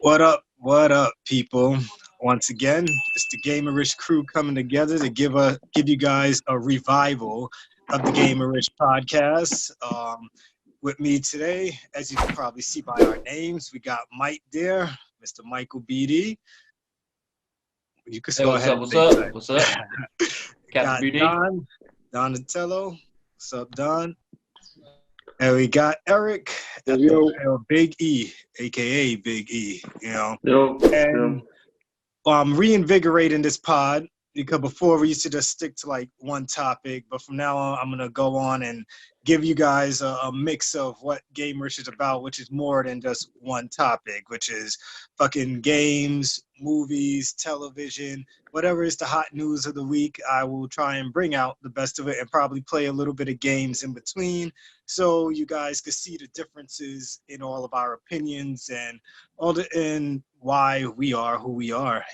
What up, people? Once again, it's the Gamerish Crew coming together to give you guys a revival of the Gamerish podcast. With me today, as you can probably see by our names, we got Mike there, Mr. Michael BD. You can Hey, go what's ahead up? and What's say up? What's up? type. Captain Got BD. Donatello. What's up, Don? And we got Eric Yo, at the yo, Big E, aka Big E. yo, yo. And reinvigorating this pod because before we used to just stick to like one topic, but from now on, I'm gonna go on and give you guys a mix of what Gamerish is about, which is more than just one topic, which is fucking games, movies, television, whatever is the hot news of the week. I will try and bring out the best of it and probably play a little bit of games in between, so you guys can see the differences in all of our opinions and and why we are who we are,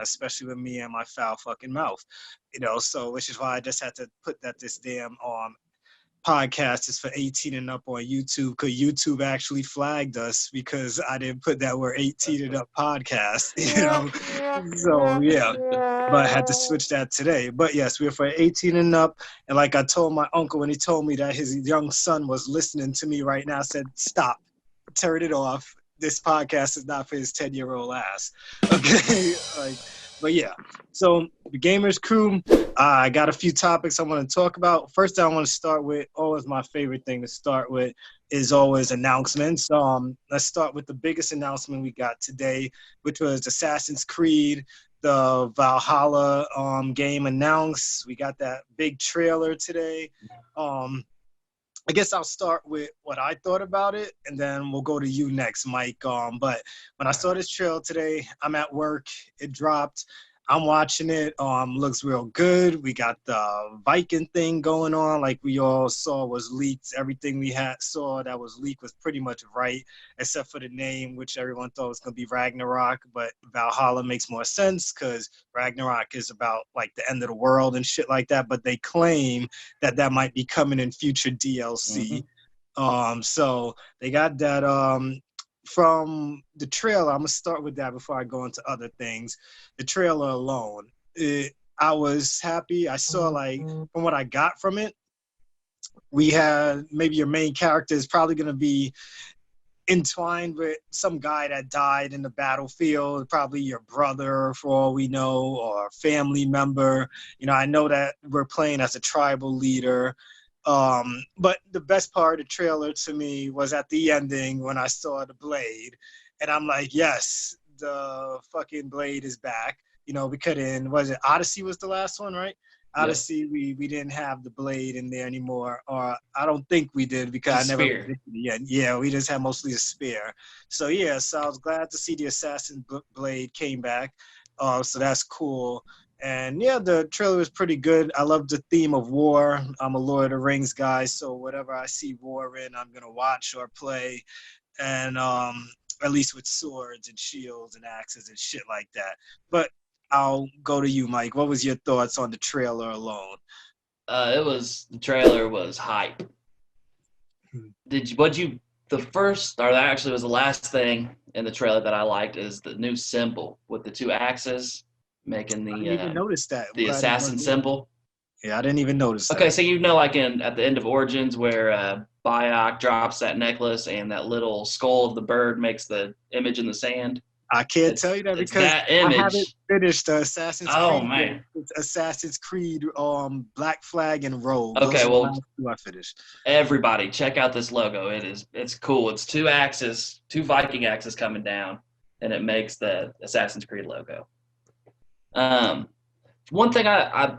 especially with me and my foul fucking mouth, so which is why I just had to put that this damn podcast is for 18 and up on YouTube, because YouTube actually flagged us because I didn't put that we're 18 and up podcast, So yeah, but I had to switch that today. But yes, we're for 18 and up. And like I told my uncle when he told me that his young son was listening to me right now, I said, stop, turn it off. This podcast is not for his 10-year-old ass. Okay. But yeah, so the Gamers Crew, I got a few topics I want to talk about. First, I want to start with, always my favorite thing to start with is always announcements. Let's start with the biggest announcement we got today, which was Assassin's Creed, the Valhalla game announced. We got that big trailer today. I guess I'll start with what I thought about it, and then we'll go to you next, Mike. But when I saw this trailer today, I'm at work. It dropped. I'm watching it. Looks real good. We got the Viking thing going on, like we all saw was leaked. Everything we saw that was leaked was pretty much right, except for the name, which everyone thought was gonna be Ragnarok. But Valhalla makes more sense because Ragnarok is about like the end of the world and shit like that. But they claim that might be coming in future DLC. So they got that from the trailer. I'm gonna start with that before I go into other things. The trailer alone, I was happy. I saw, like, from what I got from it, we had maybe your main character is probably gonna be entwined with some guy that died in the battlefield, probably your brother for all we know, or a family member. I know that we're playing as a tribal leader. But the best part of the trailer to me was at the ending when I saw the blade, and I'm like, yes, the fucking blade is back. We couldn't, was it Odyssey was the last one, right? Yeah. Odyssey, we didn't have the blade in there anymore, or I don't think we did because Just I never spear. played it yet. Yeah, we just had mostly a spear. So yeah, so I was glad to see the assassin blade came back. So that's cool. And yeah, the trailer was pretty good. I love the theme of war. I'm a Lord of the Rings guy, so whatever I see war in, I'm gonna watch or play. And at least with swords and shields and axes and shit like that. But I'll go to you, Mike. What was your thoughts on the trailer alone? The trailer was hype. The first, or that actually was the last thing in the trailer that I liked is the new symbol with the two axes making I didn't even notice that. I'm the glad it assassin wasn't. symbol. Yeah, I didn't even notice that. Okay, so like at the end of Origins where Bayek drops that necklace and that little skull of the bird makes the image in the sand. I can't tell you that It's because that I haven't image. finished the Assassin's Oh Creed. man. It's Assassin's Creed, Black Flag and Rogue. Okay, Those are the well, last two I finished. everybody check out this logo. It's cool. It's two axes, two Viking axes coming down, and it makes the Assassin's Creed logo. One thing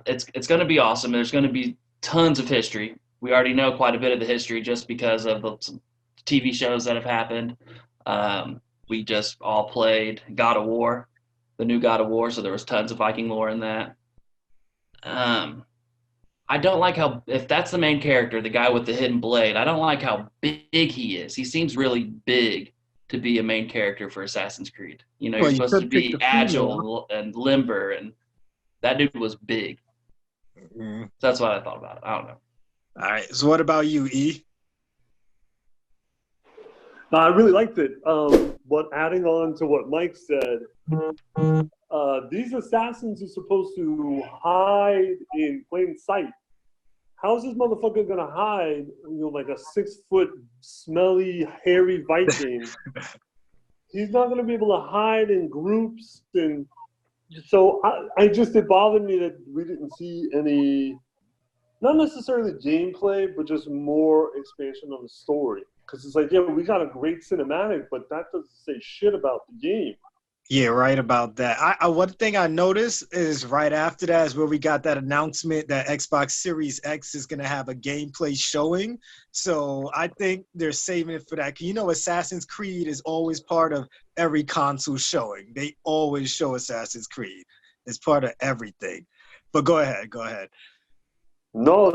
it's going to be awesome. There's going to be tons of history. We already know quite a bit of the history just because of the TV shows that have happened. We just all played God of War, the new God of War, so there was tons of Viking lore in that. I don't like how, if that's the main character, the guy with the hidden blade, I don't like how big he is. He seems really big to be a main character for Assassin's Creed. Well, You're you supposed to could pick be the female. agile and limber, and that dude was big. Mm-hmm. So that's what I thought about it. I don't know. All right. So what about you, E? I really liked it. But adding on to what Mike said, these assassins are supposed to hide in plain sight. How's this motherfucker gonna hide, like a 6-foot, smelly, hairy Viking? He's not gonna be able to hide in groups, and so it bothered me that we didn't see any, not necessarily gameplay, but just more expansion on the story. Because it's like, yeah, we got a great cinematic, but that doesn't say shit about the game. Yeah, right about that. One thing I noticed is right after that is where we got that announcement that Xbox Series X is going to have a gameplay showing. So I think they're saving it for that. Assassin's Creed is always part of every console showing. They always show Assassin's Creed. It's part of everything. But go ahead. No,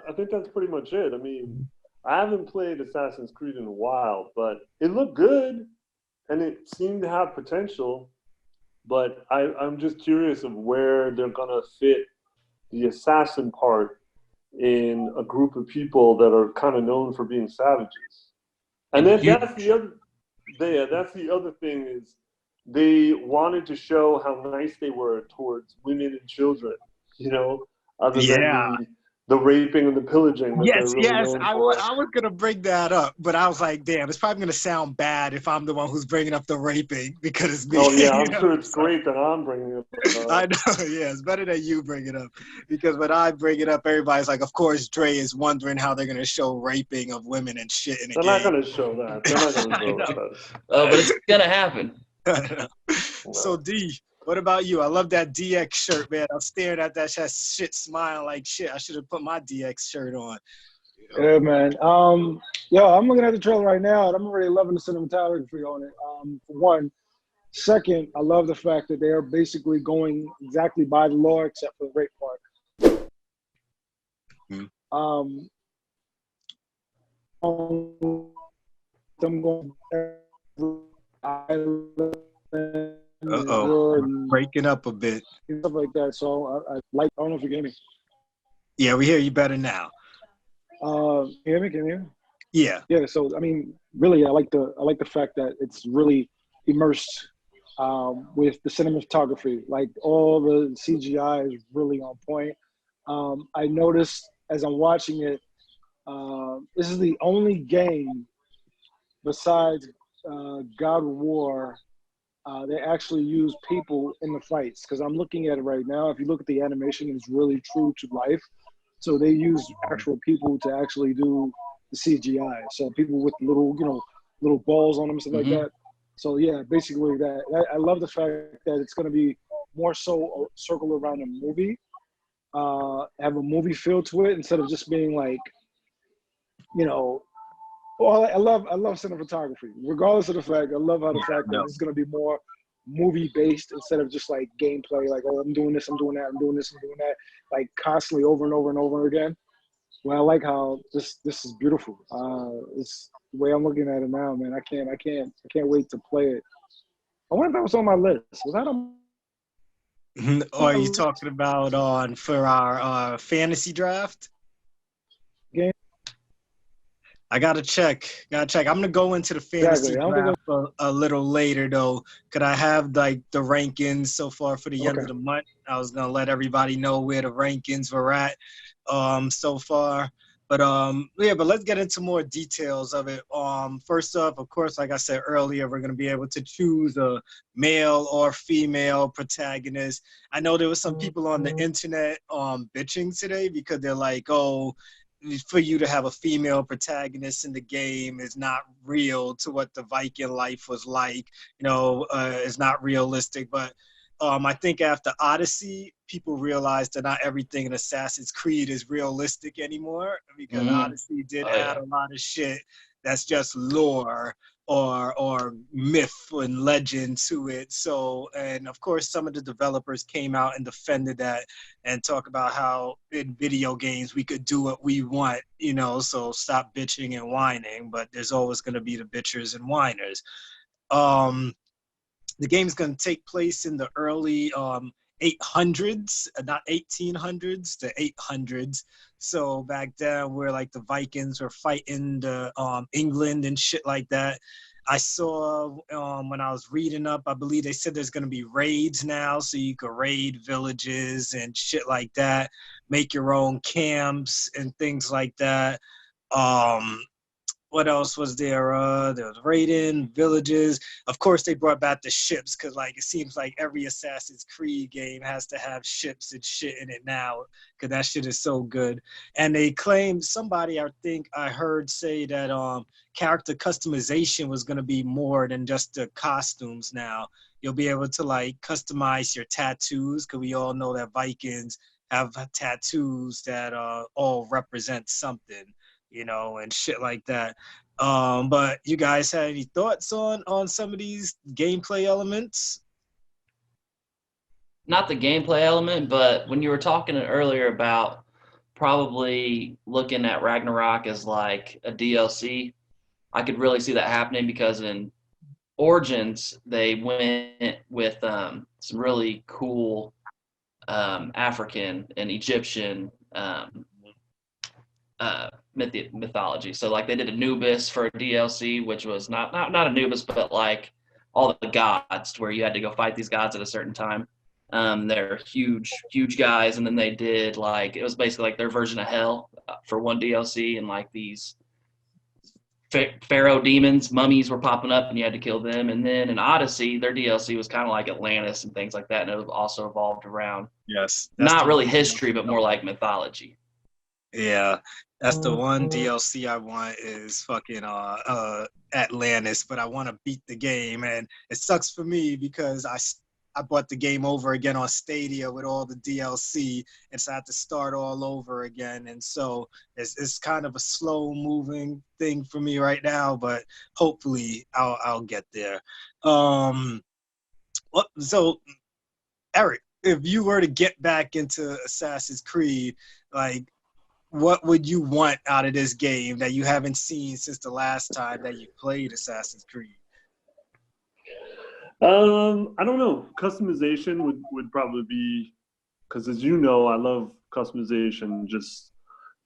I think that's pretty much it. I mean, I haven't played Assassin's Creed in a while, but it looked good. And it seemed to have potential, but I'm just curious of where they're going to fit the assassin part in a group of people that are kind of known for being savages. And then that's the other thing is they wanted to show how nice they were towards women and children, other than the raping and the pillaging. Yes. I was going to bring that up, but I was like, damn, it's probably going to sound bad if I'm the one who's bringing up the raping because it's me. Oh, yeah, I'm sure it's great that I'm bringing it up. I know, yeah, it's better that you bring it up because when I bring it up, everybody's like, of course, Dre is wondering how they're going to show raping of women and shit in a game. They're not going to show that. They're not going to show that. But it's going to happen. So, D, what about you? I love that DX shirt, man. I'm staring at that shit, smiling like shit. I should have put my DX shirt on. Yeah, man. I'm looking at the trailer right now, and I'm already loving the cinematography on it. For one. Second, I love the fact that they are basically going exactly by the law except for the rape part. I'm going breaking up a bit. Stuff like that. So I don't know if you can hear me. Yeah, we hear you better now. Can you hear me? Can you hear me? Yeah. Yeah. So I mean, really, I like the fact that it's really immersed with the cinematography. Like all the CGI is really on point. I noticed as I'm watching it, this is the only game besides God of War they actually use people in the fights. Because I'm looking at it right now. If you look at the animation, it's really true to life. So they use actual people to actually do the CGI. So people with little balls on them, stuff like that. So yeah, basically that. I love the fact that it's going to be more so circle around a movie, have a movie feel to it instead of just being like, Well, I love cinematography. Regardless of the fact, I love how the fact that it's going to be more movie based instead of just like gameplay. Like, oh, I'm doing this, I'm doing that, I'm doing this, I'm doing that, like constantly over and over and over again. Well, I like how this is beautiful. It's the way I'm looking at it now, man. I can't wait to play it. I wonder if that was on my list. Was that on? Or are you talking about for our fantasy draft? Game. I gotta check. I'm gonna go into the fantasy draft a little later though. Could I have like the rankings so far for the end of the month? I was gonna let everybody know where the rankings were at so far. But but let's get into more details of it. First off, of course, like I said earlier, we're gonna be able to choose a male or female protagonist. I know there was some people on the internet bitching today because they're like, oh, for you to have a female protagonist in the game is not real to what the Viking life was like. It's not realistic. But I think after Odyssey, people realized that not everything in Assassin's Creed is realistic anymore because Odyssey did add a lot of shit that's just lore or myth and legend to it. So, and of course, some of the developers came out and defended that and talk about how in video games we could do what we want, so stop bitching and whining, but there's always going to be the bitchers and whiners. The game's going to take place in the early 800s, not 1800s, the 800s. So back then, where like the Vikings were fighting the England and shit like that. I saw when I was reading up, I believe they said there's going to be raids now, so you could raid villages and shit like that, make your own camps and things like that. Um, what else was there? There was raiding villages. Of course, they brought back the ships because, like, it seems like every Assassin's Creed game has to have ships and shit in it now because that shit is so good. And they claimed somebody, I think I heard say that character customization was going to be more than just the costumes now. You'll be able to like customize your tattoos because we all know that Vikings have tattoos that all represent something, you know, and shit like that. But you guys had any thoughts on some of these gameplay elements? Not the gameplay element, but when you were talking earlier about probably looking at Ragnarok as like a DLC, I could really see that happening because in Origins they went with some really cool African and Egyptian mythology. So like they did Anubis for a DLC, which was not Anubis, but like all the gods, where you had to go fight these gods at a certain time. They're huge guys, and then they did like, it was basically like their version of hell for one DLC, and like these pharaoh demons, mummies were popping up, and you had to kill them. And then in Odyssey, their DLC was kind of like Atlantis and things like that, and it was also evolved around not really history, but more like mythology. Yeah, that's the one DLC I want is fucking Atlantis, but I want to beat the game, and it sucks for me because I bought the game over again on Stadia with all the DLC, and so I had to start all over again, and so it's kind of a slow moving thing for me right now, but hopefully I'll get there. So Eric, if you were to get back into Assassin's Creed, like, what would you want out of this game that you haven't seen since the last time that you played Assassin's Creed? I don't know. Customization would probably be, because as you know, I love customization, just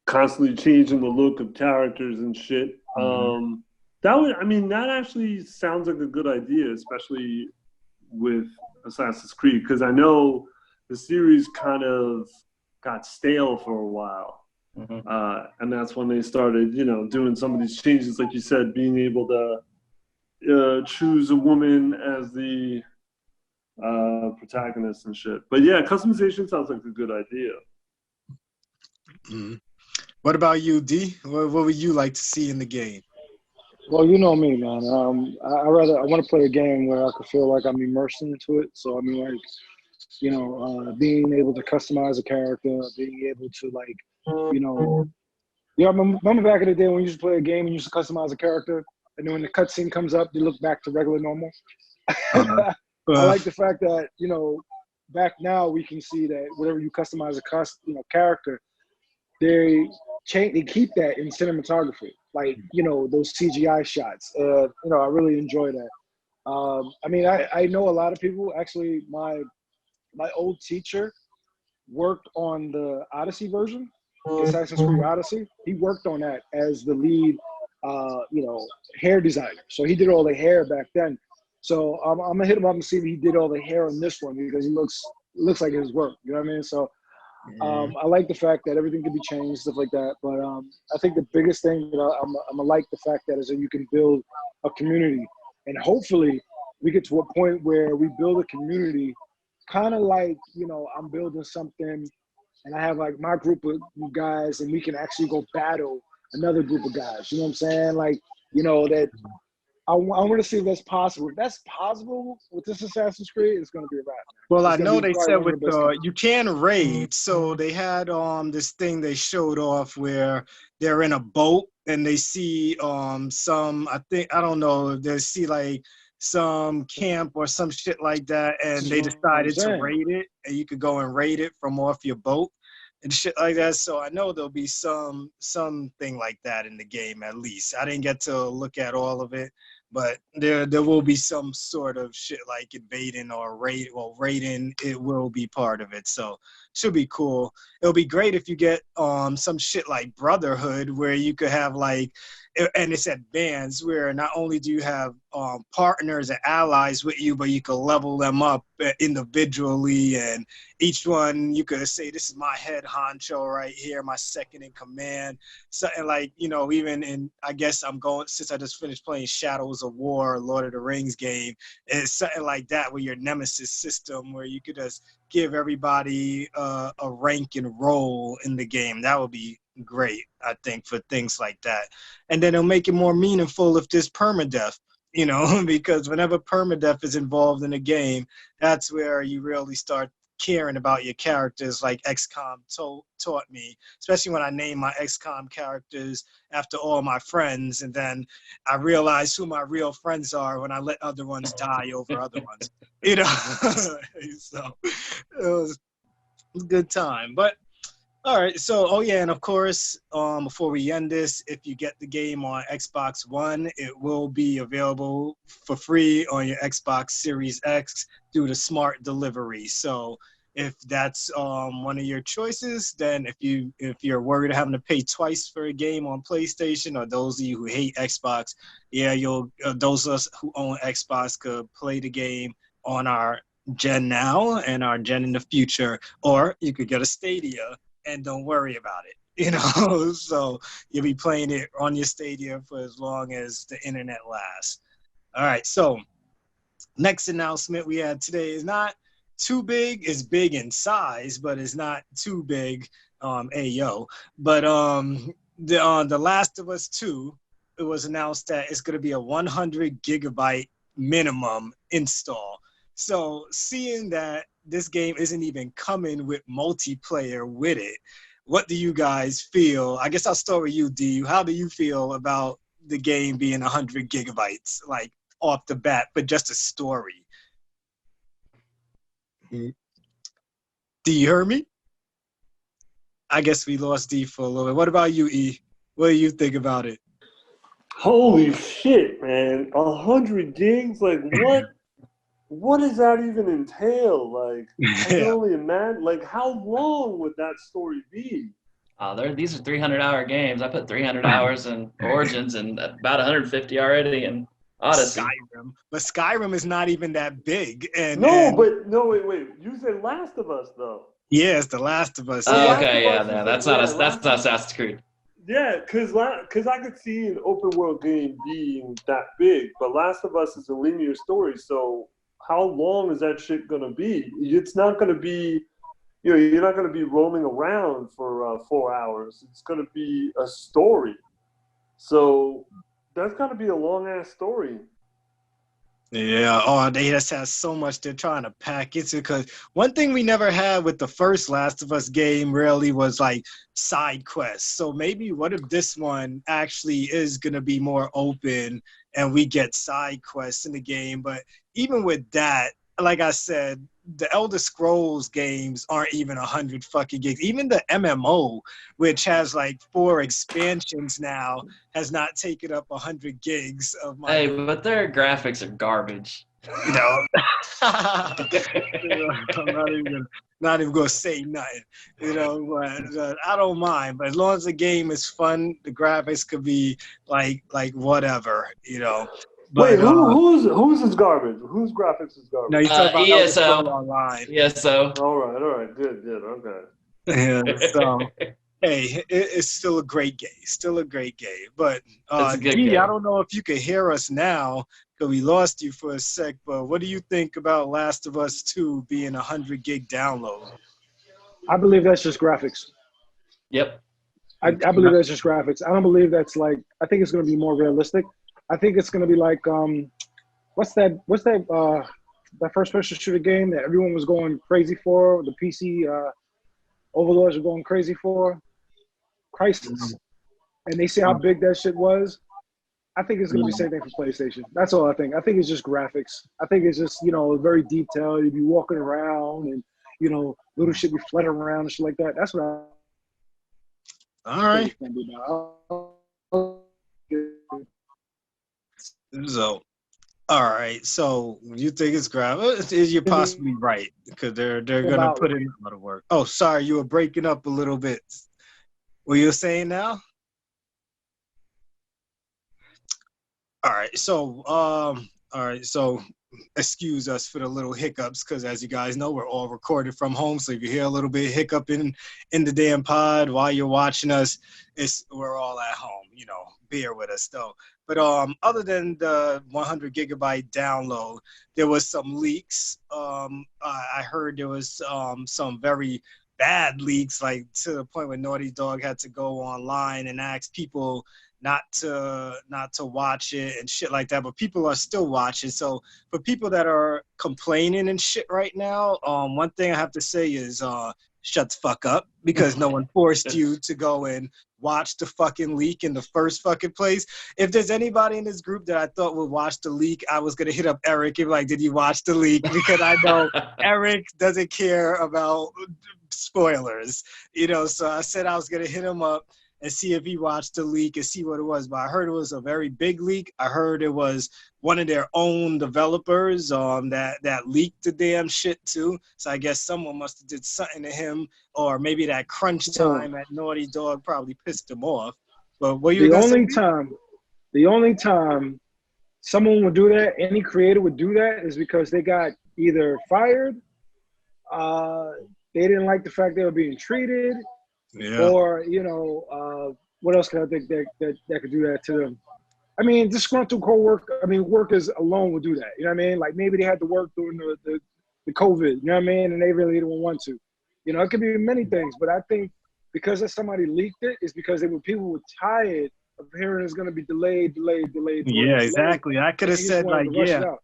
constantly changing the look of characters and shit. That actually sounds like a good idea, especially with Assassin's Creed, because I know the series kind of got stale for a while. And that's when they started, doing some of these changes, like you said, being able to choose a woman as the protagonist and shit. But yeah, customization sounds like a good idea. What about you, D? What would you like to see in the game? Well, you know me, man. I want to play a game where I could feel like I'm immersed into it. So I mean, like, being able to customize a character, being able to like, remember back in the day when you used to play a game and you used to customize a character, and then when the cutscene comes up, you look back to regular normal. I like the fact that back now we can see that whatever you customize a character, they keep that in cinematography, like those CGI shots. I really enjoy that. I know a lot of people. Actually, my old teacher worked on the Odyssey version, Assassin's Creed Odyssey. He worked on that as the lead, hair designer. So he did all the hair back then. So I'm gonna hit him up and see if he did all the hair on this one, because he looks like his work. You know what I mean? So I like the fact that everything can be changed, stuff like that. But I think the biggest thing that I'm gonna like the fact that is that you can build a community, and hopefully we get to a point where we build a community, kind of like I'm building something, and I have like my group of guys, and we can actually go battle another group of guys. You know what I'm saying? Like that. I want to see if that's possible. If that's possible with this Assassin's Creed, it's going to be a wrap. Well, I know they said with you can raid. So they had this thing they showed off where they're in a boat and they see some, I don't know, they see like some camp or some shit like that, and they decided to raid it, and you could go and raid it from off your boat and shit like that. So I know there'll be something like that in the game, at least. I didn't get to look at all of it, But there will be some sort of shit like invading or raiding. It will be part of it, so should be cool. It'll be great if you get some shit like Brotherhood, where you could have like, and it's advanced, where not only do you have partners and allies with you, but you can level them up individually, and each one you could say, this is my head honcho right here, my second in command. Something like, even in, I guess I'm going, since I just finished playing Shadows of War, Lord of the Rings game, it's something like that, where your nemesis system, where you could just give everybody a rank and role in the game. That would be great, I think, for things like that. And then it'll make it more meaningful if there's permadeath, because whenever permadeath is involved in a game, that's where you really start caring about your characters, like XCOM taught me, especially when I named my XCOM characters after all my friends, and then I realized who my real friends are when I let other ones die over other ones. So it was a good time. But all right, so and of course, before we end this, if you get the game on Xbox One, it will be available for free on your Xbox Series X through the smart delivery. So if that's one of your choices, then if you're worried of having to pay twice for a game on PlayStation, or those of you who hate Xbox, those of us who own Xbox could play the game on our gen now and our gen in the future, or you could get a Stadia and don't worry about it, so you'll be playing it on your Stadia for as long as the internet lasts. All right, so next announcement we had today is not too big. It's big in size, but it's not too big. But the Last of Us 2, it was announced that it's going to be a 100 gigabyte minimum install. So seeing that this game isn't even coming with multiplayer with it, what do you guys feel? I guess I'll start with you, D. How do you feel about the game being 100 gigabytes, like off the bat, but just a story? Do you hear me? I guess we lost D for a little bit. What about you, E? What do you think about it? Holy shit, man. 100 gigs? Like, what? What does that even entail? Like, I can only imagine. Like, how long would that story be? These are 300-hour games. I put 300 hours in Origins and about 150 already in Odyssey. Skyrim. But Skyrim is not even that big. Wait. You said Last of Us, though. Yeah, it's The Last of Us. Okay, that's not Assassin's Creed. Yeah, because I could see an open world game being that big, but Last of Us is a linear story, so how long is that shit gonna be? It's not gonna be, you're not gonna be roaming around for 4 hours. It's gonna be a story, so that's gotta be a long ass story. Yeah, they just have so much they're trying to pack into, because one thing we never had with the first Last of Us game really was like side quests. So maybe what if this one actually is going to be more open and we get side quests in the game? But even with that, like I said, the Elder Scrolls games aren't even 100 fucking gigs. Even the MMO, which has like 4 expansions now, has not taken up 100 gigs of my. Hey, but their graphics are garbage. I'm not even gonna say nothing. But I don't mind. But as long as the game is fun, the graphics could be like whatever. But, wait, who's is garbage? Whose graphics is garbage? No, you talk about ESO Online. ESO. All right, good, okay. Yeah, so hey, it's still a great game. Still a great game. But game. I don't know if you can hear us now because we lost you for a sec. But what do you think about Last of Us 2 being 100 gig download? I believe that's just graphics. Yep. I believe that's just graphics. I don't believe that's like. I think it's going to be more realistic. I think it's going to be like what's that first person shooter game that everyone was going crazy for? The PC overlords were going crazy for? Crisis. And they see how big that shit was. I think it's going to be the same thing for PlayStation. That's all I think. I think it's just graphics. I think it's just, very detailed. You'd be walking around and, little shit be fluttering around and shit like that. That's what All right. So, all right. So you think it's gravel? You're possibly right because they're gonna put in a lot of work. Oh, sorry, you were breaking up a little bit. What you saying now? All right. So all right. So excuse us for the little hiccups because as you guys know we're all recorded from home, so if you hear a little bit of hiccup in the damn pod while you're watching us, we're all at home, bear with us though. But other than the 100 gigabyte download, there was some leaks. I heard there was some very bad leaks, like to the point where Naughty Dog had to go online and ask people not to watch it and shit like that, but people are still watching. So for people that are complaining and shit right now, one thing I have to say is shut the fuck up, because no one forced you to go and watch the fucking leak in the first fucking place. If there's anybody in this group that I thought would watch the leak, I was gonna hit up Eric and be like, did you watch the leak? Because I know Eric doesn't care about spoilers, so I said I was gonna hit him up and see if he watched the leak and see what it was. But I heard it was a very big leak. I heard it was one of their own developers that leaked the damn shit too. So I guess someone must have did something to him, or maybe that crunch time at Naughty Dog probably pissed him off. But what you the only time someone would do that, any creator would do that, is because they got either fired, they didn't like the fact they were being treated, or what else can I think that could do that to them? I mean, disgruntled workers alone would do that. You know what I mean? Like maybe they had to work during the COVID. You know what I mean? And they really didn't want to. It could be many things, but I think because somebody leaked it is because people were tired of hearing it's going to be delayed. Yeah, exactly. I could have said like, yeah.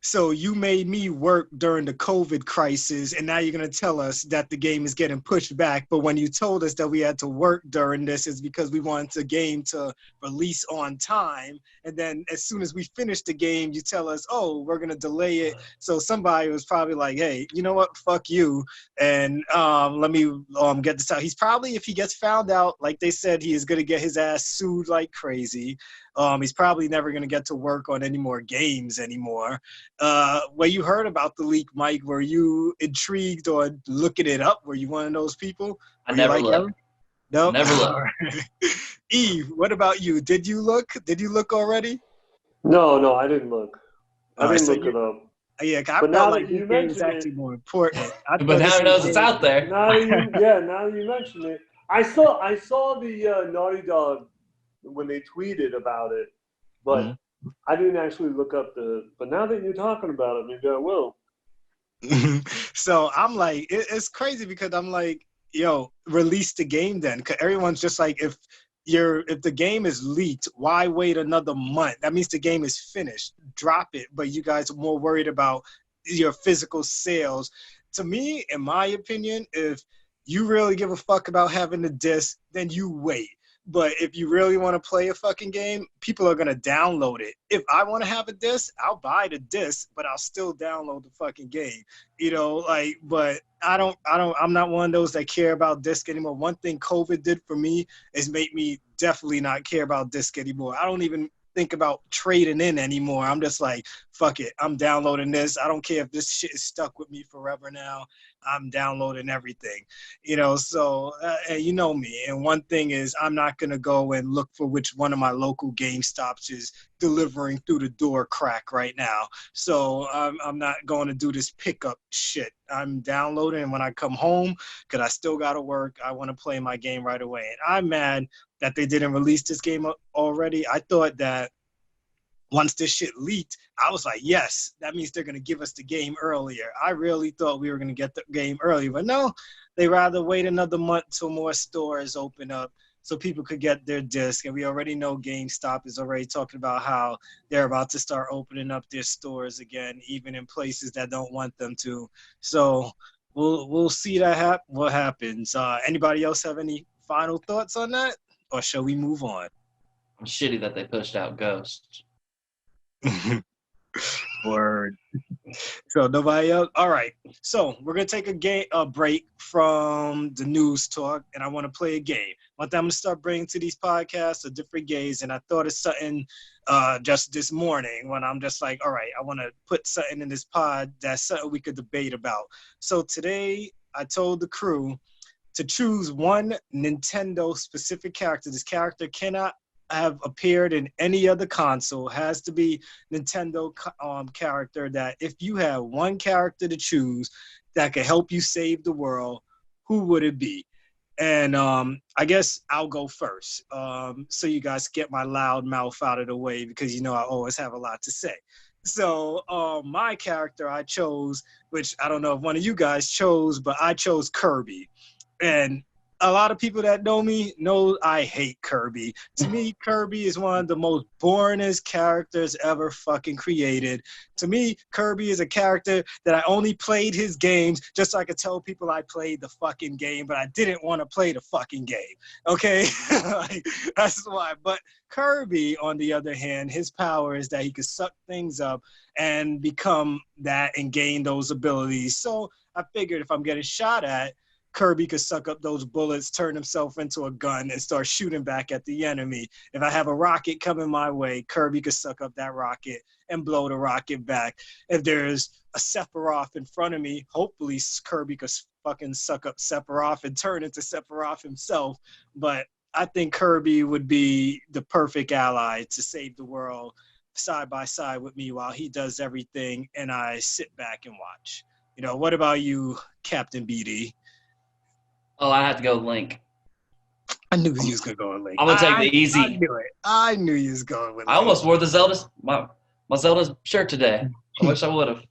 So you made me work during the COVID crisis, and now you're going to tell us that the game is getting pushed back. But when you told us that we had to work during this, it's because we wanted the game to release on time. And then as soon as we finish the game, you tell us, oh, we're going to delay it. So somebody was probably like, hey, you know what? Fuck you. And let me get this out. He's probably, if he gets found out, like they said, he is going to get his ass sued like crazy. He's probably never going to get to work on any more games anymore. When you heard about the leak, Mike, were you intrigued or looking it up? Were you one of those people? I never looked. No, never looked. Eve, what about you? Did you look? Did you look already? No, I didn't look. I didn't look it up. Yeah, I felt like this game is actually more important. But now he knows it's out there. Now you mention it. I saw the Naughty Dog when they tweeted about it, but I didn't actually look up but now that you're talking about it, maybe I will. So I'm like, it's crazy because I'm like, release the game then. Because everyone's just like, if the game is leaked, why wait another month? That means the game is finished. Drop it. But you guys are more worried about your physical sales. To me, in my opinion, if you really give a fuck about having the disc, then you wait. But if you really want to play a fucking game, people are going to download it. If I want to have a disc, I'll buy the disc, but I'll still download the fucking game. But I'm not one of those that care about disc anymore. One thing COVID did for me is make me definitely not care about disc anymore. I don't even think about trading in anymore. I'm just like, fuck it. I'm downloading this. I don't care if this shit is stuck with me forever now. I'm downloading everything, so you know me. And one thing is I'm not going to go and look for which one of my local GameStops is delivering through the door crack right now. So I'm not going to do this pickup shit. I'm downloading, and when I come home, because I still got to work, I want to play my game right away. And I'm mad that they didn't release this game already. I thought that once this shit leaked, I was like, yes, that means they're going to give us the game earlier. I really thought we were going to get the game earlier. But no, they rather wait another month till more stores open up so people could get their disc. And we already know GameStop is already talking about how they're about to start opening up their stores again, even in places that don't want them to. So we'll see what happens. Anybody else have any final thoughts on that? Or shall we move on? I'm shitty that they pushed out Ghost. Word. So nobody else. All right. So we're gonna take a break from the news talk, and I want to play a game. one thing I'm gonna start bringing to these podcasts are different gays, and I thought of something just this morning when I'm just like, all right, I want to put something in this pod that's something we could debate about. So today I told the crew to choose one Nintendo specific character. This character cannot have appeared in any other console. It has to be Nintendo character. That if you have one character to choose that could help you save the world, who would it be? And I guess I'll go first, so you guys get my loud mouth out of the way, because you know I always have a lot to say. So my character I chose, which I don't know if one of you guys chose, but I chose Kirby. And a lot of people that know me know I hate Kirby. To me, Kirby is one of the most boringest characters ever fucking created. To me, Kirby is a character that I only played his games just so I could tell people I played the fucking game, but I didn't want to play the fucking game. Okay? Like, that's why. But Kirby, on the other hand, his power is that he could suck things up and become that and gain those abilities. So I figured if I'm getting shot at, Kirby could suck up those bullets, turn himself into a gun, and start shooting back at the enemy. If I have a rocket coming my way, Kirby could suck up that rocket and blow the rocket back. If there's a Sephiroth in front of me, hopefully Kirby could fucking suck up Sephiroth and turn into Sephiroth himself. But I think Kirby would be the perfect ally to save the world side by side with me while he does everything and I sit back and watch. You know, what about you, Captain BD? Oh, I have to go Link. I knew you was gonna go with Link. I'm gonna take the easy. I knew it. I knew you was going with Link. I almost wore the Zelda my Zelda shirt today. I wish I would have.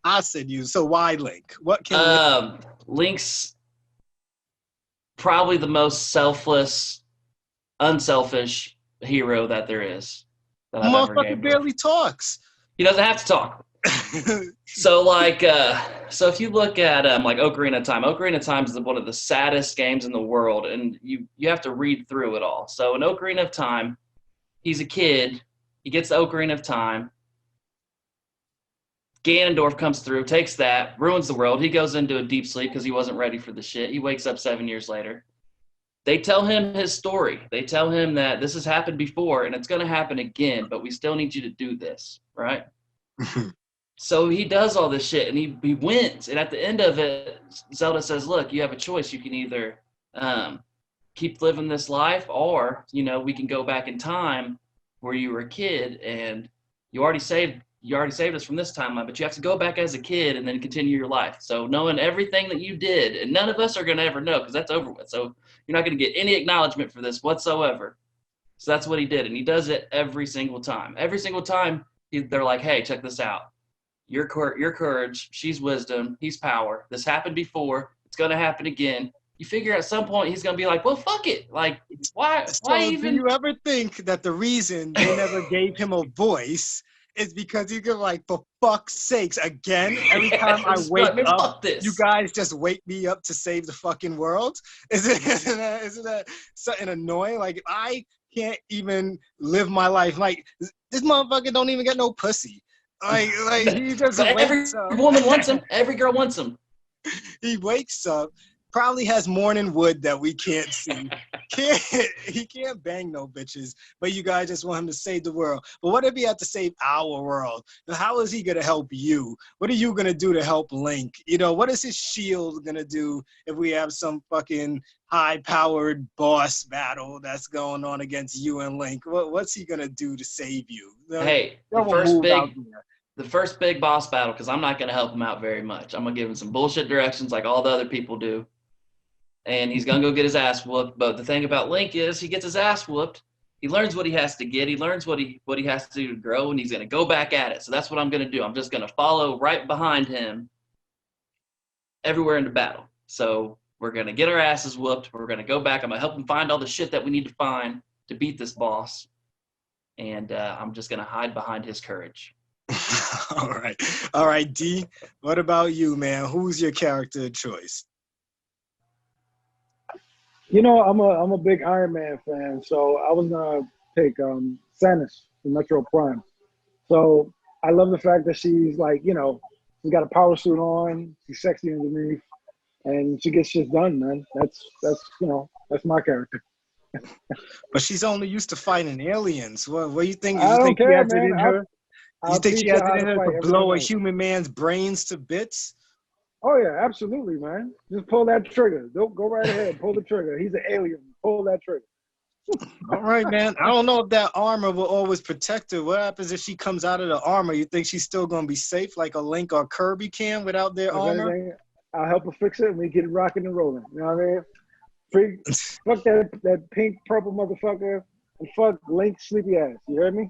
I said you. So why Link? What can Link's probably the most selfless, unselfish hero that there is. That I've ever motherfucker barely talks. He doesn't have to talk. So like, so if you look at like Ocarina of Time is one of the saddest games in the world, and you have to read through it all. So in Ocarina of Time, he's a kid. He gets the Ocarina of Time. Ganondorf comes through, takes that, ruins the world. He goes into a deep sleep because he wasn't ready for the shit. He wakes up 7 years later. They tell him his story. They tell him that this has happened before and it's going to happen again, but we still need you to do this, right? So he does all this shit and he wins. And at the end of it, Zelda says, look, you have a choice. You can either keep living this life, or, you know, we can go back in time where you were a kid and you already saved us from this timeline, but you have to go back as a kid and then continue your life. So knowing everything that you did, and none of us are going to ever know because that's over with. So you're not going to get any acknowledgement for this whatsoever. So that's what he did. And he does it every single time. Every single time they're like, hey, check this out. Your courage, she's wisdom, he's power. This happened before. It's going to happen again. You figure at some point he's going to be like, well, fuck it. Like, why even? Do you ever think that the reason they never gave him a voice is because you go like, for fuck's sakes, again, every time I wake up, you guys just wake me up to save the fucking world? Isn't that something annoying? Like, I can't even live my life. Like, this motherfucker don't even get no pussy. Like he just wakes up. Every woman wants him. Every girl wants him. He wakes up, probably has morning wood that we can't see. He can't bang no bitches, but you guys just want him to save the world. But what if he had to save our world? How is he going to help you? What are you going to do to help Link? You know, what is his shield going to do if we have some fucking high-powered boss battle that's going on against you and Link? What's he going to do to save you? Hey, the first big boss battle, because I'm not going to help him out very much. I'm going to give him some bullshit directions like all the other people do. And he's going to go get his ass whooped. But the thing about Link is he gets his ass whooped. He learns what he has to get. He learns what he has to do to grow, and he's going to go back at it. So that's what I'm going to do. I'm just going to follow right behind him everywhere in the battle. So we're going to get our asses whooped. We're going to go back. I'm going to help him find all the shit that we need to find to beat this boss. And I'm just going to hide behind his courage. All right, D. What about you, man? Who's your character of choice? You know, I'm a big Iron Man fan, so I was gonna pick Samus from Metro Prime. So I love the fact that she's like, you know, she's got a power suit on, she's sexy underneath, and she gets shit done, man. That's That's my character. But she's only used to fighting aliens. What do you think? I You don't think she care, has it man. in her? I'll You think she teach has her how it in to her fight to everything blow a else. human man's brains to bits? Oh yeah, absolutely, man. Just pull that trigger. Don't go right ahead. Pull the trigger. He's an alien. Pull that trigger. All right, man. I don't know if that armor will always protect her. What happens if she comes out of the armor? You think she's still gonna be safe like a Link or Kirby can without their If armor? anything, I'll help her fix it and we get it rocking and rolling. You know what I mean? Fuck that pink purple motherfucker and fuck Link's sleepy ass. You heard me?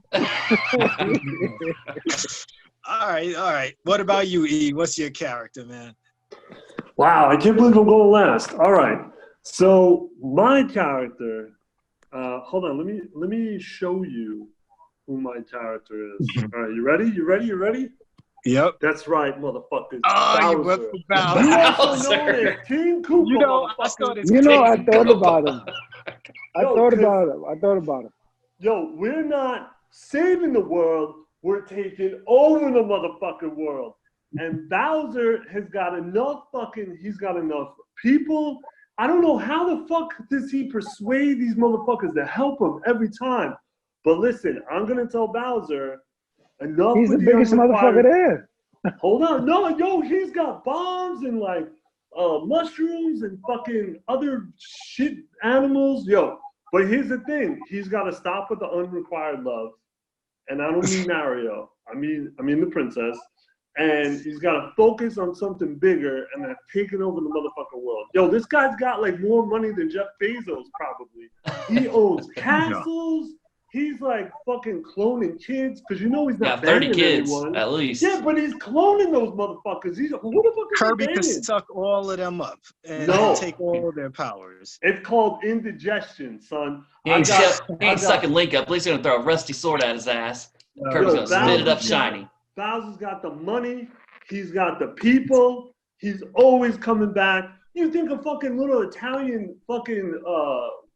All right. What about you, E? What's your character, man? Wow, I can't believe I'm going last. All right. So my character, hold on, let me show you who my character is. All right, you ready? You ready? Yep. That's right, motherfuckers. Oh, you Bowser. went for You Bowser. also known as King Koopa, You know, I motherfucker. saw this. You know, I King thought Koopa. about him. I thought about him. Yo, we're not saving the world. We're taking over the motherfucking world. And Bowser has got enough he's got enough people. I don't know how the fuck does he persuade these motherfuckers to help him every time. But listen, I'm going to tell Bowser enough. He's the biggest motherfucker there. Hold on. No, yo, he's got bombs and like mushrooms and fucking other shit animals. Yo, but here's the thing. He's got to stop with the unrequired love. And I don't mean Mario. I mean the princess. And he's got to focus on something bigger and that's taking over the motherfucking world. Yo, this guy's got like more money than Jeff Bezos probably. He owns castles. He's like fucking cloning kids because you know he's not 30 banging kids anyone. at least. Yeah, but he's cloning those motherfuckers. Who the fuck is Kirby he could banging? suck all of them up and take all their powers. It's called indigestion, son. He ain't sucking Link up. At least he's gonna throw a rusty sword at his ass. Kirby's gonna spit it up shiny. Bowser's got the money. He's got the people. He's always coming back. You think a fucking little Italian fucking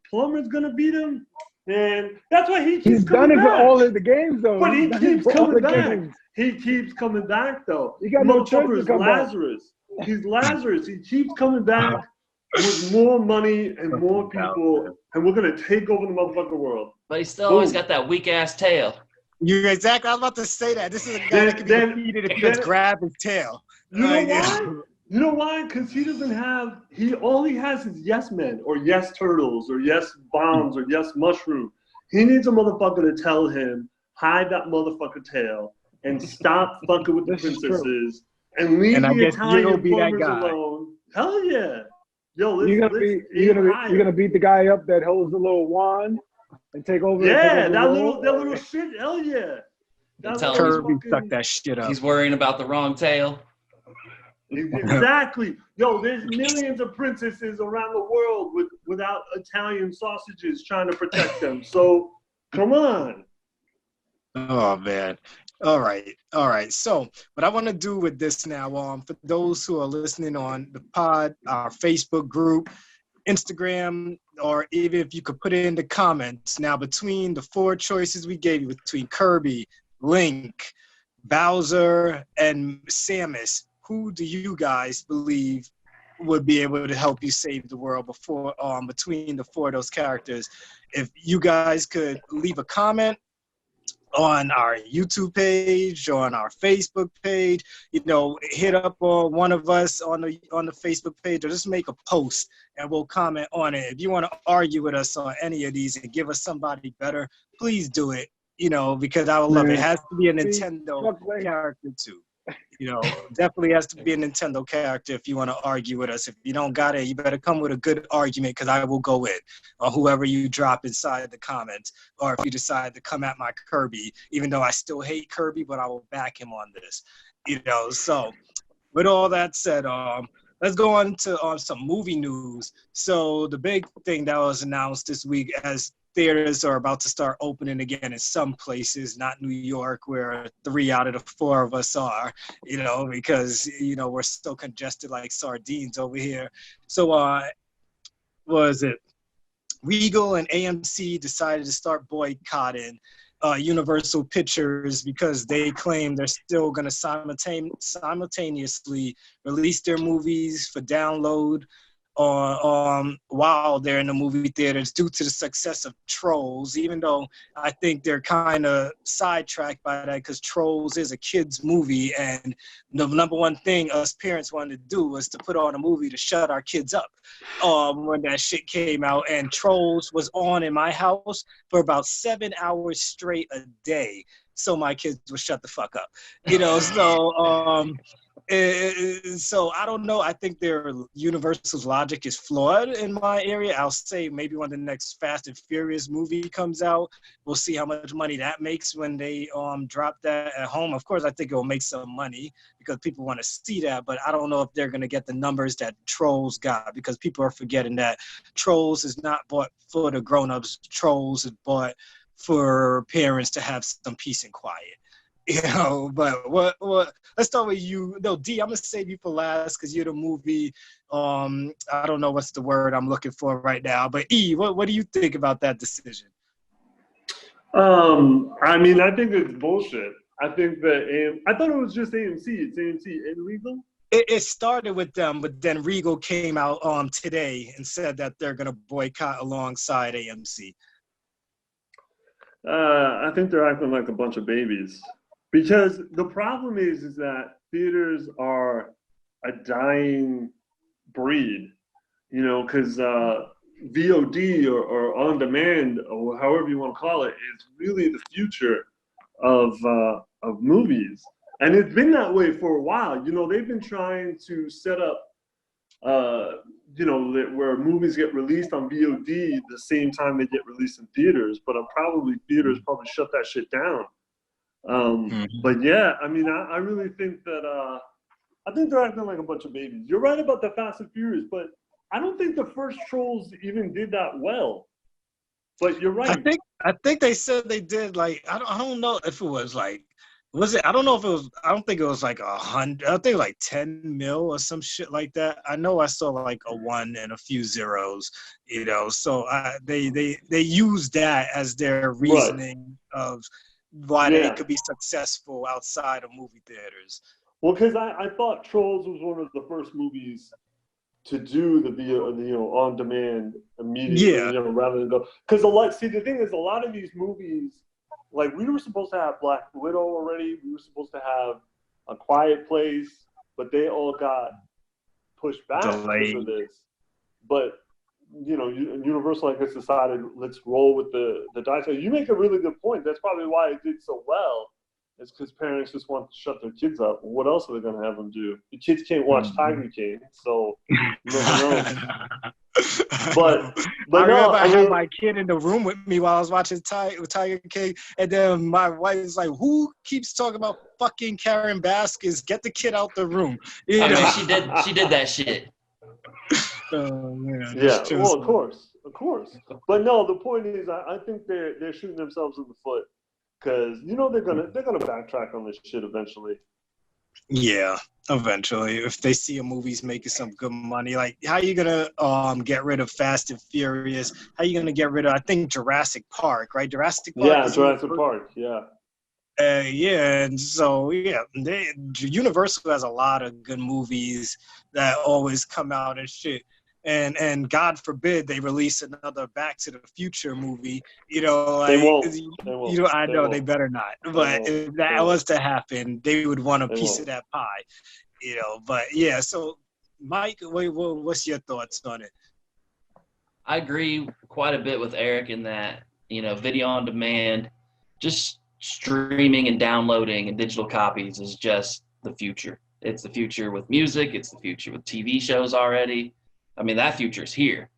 plumber's gonna beat him? Man, that's why he keeps coming back. He's done it for all of the games, though. But he keeps coming back. He keeps coming back, though. You got no choice to come Lazarus. Back. He's Lazarus. He keeps coming back with more money and more people, and we're gonna take over the motherfucking world. But he's still always got that weak ass tail. You're exactly. I was about to say that. This is a guy that can be defeated if you just grab his tail. You know why? You know why? Because he doesn't have. All he has is yes men or yes turtles or yes bombs or yes mushroom. He needs a motherfucker to tell him hide that motherfucker tail and stop fucking with the princesses and leave the Italian plumbers alone. Hell yeah. Yo, you're gonna beat the guy up that holds the little wand and take over. Yeah, that little shit. Hell yeah. Kirby suck that shit up. He's worrying about the wrong tail. Exactly. Yo, there's millions of princesses around the world without Italian sausages trying to protect them. So, come on. Oh, man. All right. So, what I want to do with this now, for those who are listening on the pod, our Facebook group, Instagram, or even if you could put it in the comments. Now, between the 4 choices we gave you, between Kirby, Link, Bowser, and Samus, who do you guys believe would be able to help you save the world between the 4 of those characters? If you guys could leave a comment on our YouTube page or on our Facebook page, hit up on one of us on the Facebook page, or just make a post and we'll comment on it. If you want to argue with us on any of these and give us somebody better, please do it, because I would love it. It has to be a Nintendo character too. Definitely has to be a Nintendo character if you want to argue with us. If you don't got it, you better come with a good argument because I will go in, or whoever you drop inside the comments, or if you decide to come at my Kirby, even though I still hate Kirby, but I will back him on this. So with all that said, let's go on to some movie news. So the big thing that was announced this week, as theaters are about to start opening again in some places, not New York, where 3 out of the 4 of us are, because, we're so congested like sardines over here. So, what was it? Regal and AMC decided to start boycotting Universal Pictures because they claim they're still going to simultaneously release their movies for download while they're in the movie theaters due to the success of Trolls, even though I think they're kind of sidetracked by that because Trolls is a kid's movie, and the number one thing us parents wanted to do was to put on a movie to shut our kids up when that shit came out. And Trolls was on in my house for about 7 hours straight a day, so my kids would shut the fuck up, so I don't know. I think their Universal's logic is flawed in my area. I'll say maybe when the next Fast and Furious movie comes out, we'll see how much money that makes when they drop that at home. Of course, I think it will make some money because people want to see that, but I don't know if they're going to get the numbers that Trolls got, because people are forgetting that Trolls is not bought for the grown-ups. Trolls is bought for parents to have some peace and quiet. But what? Let's start with you. No, D, I'm gonna save you for last because you're the movie. I don't know what's the word I'm looking for right now. But E, what do you think about that decision? I mean, I think it's bullshit. I think that I thought it was just AMC. It's AMC and Regal. It started with them, but then Regal came out today and said that they're gonna boycott alongside AMC. I think they're acting like a bunch of babies. Because the problem is that theaters are a dying breed, because VOD or on demand, or however you want to call it, is really the future of movies. And it's been that way for a while. They've been trying to set up, where movies get released on VOD the same time they get released in theaters, but theaters probably shut that shit down. But yeah, I mean, I really think that I think they're acting like a bunch of babies. You're right about the Fast and Furious, but I don't think the first Trolls even did that well. But you're right. I think they said they did. Like, I don't know if it was like, was it? I don't know if it was. I don't think it was like 100. I think like 10 mil or some shit like that. I know I saw like a 1 and a few zeros. So they used that as their reasoning of why they could be successful outside of movie theaters. Well, because I thought Trolls was one of the first movies to do the on demand immediately, rather than go. Because the thing is, a lot of these movies, like we were supposed to have Black Widow already, we were supposed to have A Quiet Place, but they all got pushed back because of this. But Universal, I guess, decided let's roll with the dice. So you make a really good point. That's probably why it did so well. It's because parents just want to shut their kids up. What else are they going to have them do? The kids can't watch Tiger King, so you never know. But I had my kid in the room with me while I was watching Tiger King, and then my wife is like, "Who keeps talking about fucking Karen Baskins? Get the kid out the room." I mean, she did that shit. Well, of course. But no, the point is, I think they're shooting themselves in the foot because they're gonna backtrack on this shit eventually. Yeah, eventually, if they see a movie's making some good money, like how are you gonna get rid of Fast and Furious? How are you gonna get rid of? I think Jurassic Park, right? Jurassic Park. Yeah, Jurassic Park. Yeah. And so Universal has a lot of good movies that always come out and shit. And God forbid they release another Back to the Future movie. They won't. I know they better not. But if that was to happen, they would want a piece of that pie. But yeah. So, Mike, what's your thoughts on it? I agree quite a bit with Eric in that video on demand, just streaming and downloading and digital copies is just the future. It's the future with music. It's the future with TV shows already. I mean, that future's here.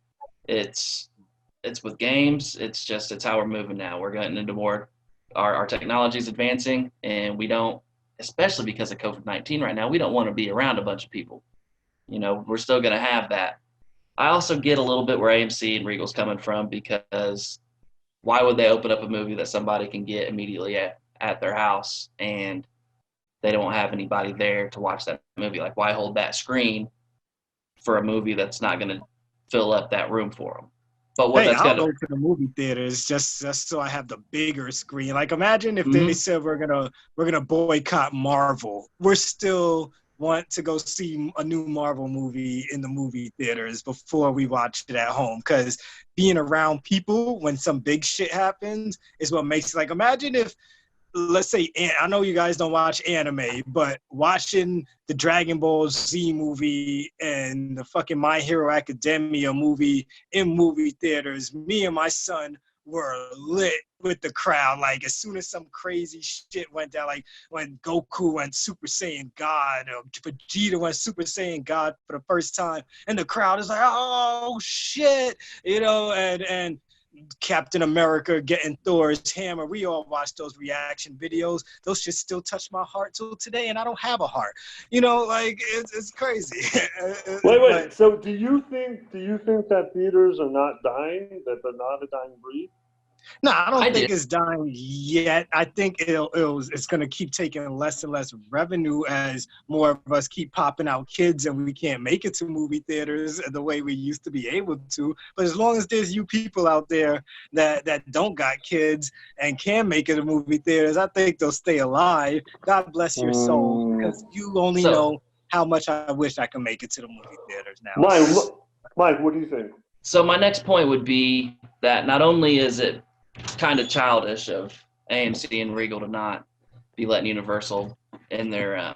It's with games. It's how we're moving now. We're getting into more, our technology's advancing, and we don't, especially because of COVID-19 right now, we don't want to be around a bunch of people. We're still going to have that. I also get a little bit where AMC and Regal's coming from, because why would they open up a movie that somebody can get immediately at their house and they don't have anybody there to watch that movie? Like, why hold that screen for a movie that's not going to fill up that room for them? But I'll go to the movie theaters just so I have the bigger screen. Like, imagine if they said we're gonna boycott Marvel. We're still want to go see a new Marvel movie in the movie theaters before we watch it at home, because being around people when some big shit happens is what makes it. Like, imagine if, let's say, I know you guys don't watch anime, but watching the Dragon Ball Z movie and the fucking My Hero Academia movie in movie theaters, me and my son were lit with the crowd. Like, as soon as some crazy shit went down, like when Goku went Super Saiyan God, or Vegeta went Super Saiyan God for the first time, and the crowd is like, oh shit, and Captain America getting Thor's hammer. We all watched those reaction videos. Those shit still touch my heart till today, and I don't have a heart. Like, it's crazy. Wait. So do you think that theaters are not dying? That they're not a dying breed? No, I don't think it's dying yet. I think it's going to keep taking less and less revenue as more of us keep popping out kids and we can't make it to movie theaters the way we used to be able to. But as long as there's you people out there that don't got kids and can make it to movie theaters, I think they'll stay alive. God bless your soul, because you only know how much I wish I could make it to the movie theaters now. Mike, what do you think? So my next point would be that not only is it kind of childish of AMC and Regal to not be letting Universal in their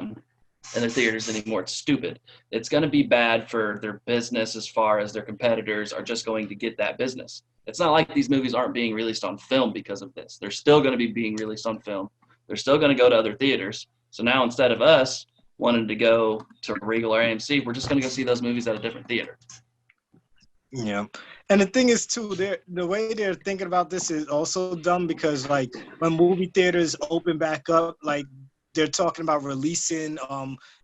theaters anymore. It's stupid. It's going to be bad for their business as far as their competitors are just going to get that business. It's not like these movies aren't being released on film because of this. They're still going to be being released on film. They're still going to go to other theaters. So now instead of us wanting to go to Regal or AMC, we're just going to go see those movies at a different theater. Yeah. And the thing is, too, the way they're thinking about this is also dumb, because, like, when movie theaters open back up, like, they're talking about releasing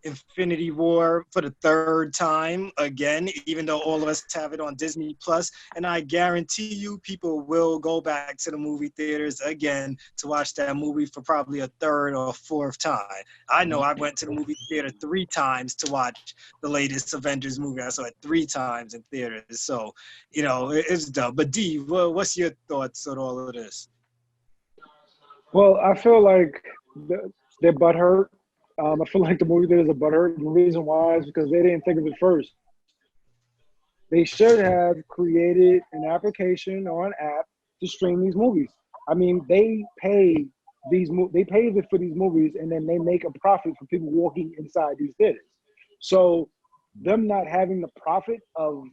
Infinity War for the third time again, even though all of us have it on Disney Plus. And I guarantee you people will go back to the movie theaters again to watch that movie for probably a third or fourth time. I know I went to the movie theater 3 times to watch the latest Avengers movie. I saw it 3 times in theaters. So, it's dumb. But D, what's your thoughts on all of this? Well, I feel like they're butthurt. I feel like the movie theaters are butthurt. And the reason why is because they didn't think of it first. They should have created an application or an app to stream these movies. I mean, they pay for these movies, and then they make a profit for people walking inside these theaters. So them not having the profit of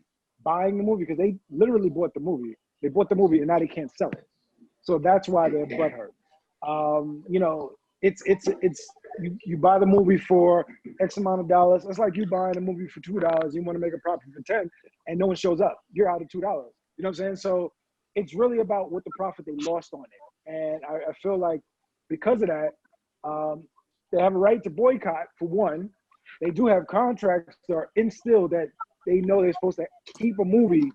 buying the movie, because they literally bought the movie. They bought the movie, and now they can't sell it. So that's why they're butthurt. It's you buy the movie for X amount of dollars. It's like you buying a movie for $2. You want to make a profit for 10, and no one shows up. You're out of $2. You know what I'm saying? So it's really about what the profit they lost on it. And I feel like because of that, they have a right to boycott, for one. They do have contracts that are instilled that they know they're supposed to keep a movie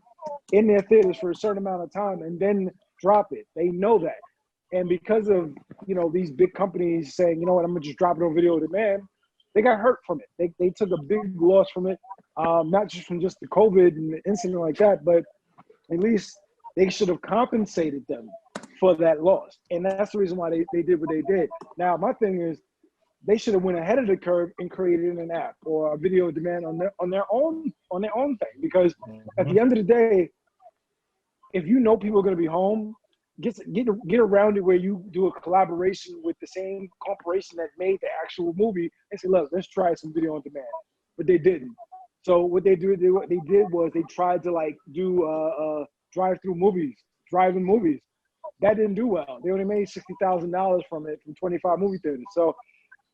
in their theaters for a certain amount of time and then drop it. They know that. And because of, these big companies saying, you know what, I'm going to just drop it on video on demand, they got hurt from it. They took a big loss from it, not just from just the COVID and the incident like that, but at least they should have compensated them for that loss. And that's the reason why they did what they did. Now, my thing is, they should have went ahead of the curve and created an app or a video on demand on their own thing. Because at the end of the day, if you know people are going to be home, get around it where you do a collaboration with the same corporation that made the actual movie and say, look, let's try some video on demand. But they didn't. So what they did was they tried to do drive-in movies. That didn't do well. They only made $60,000 from it from 25 movie theaters. So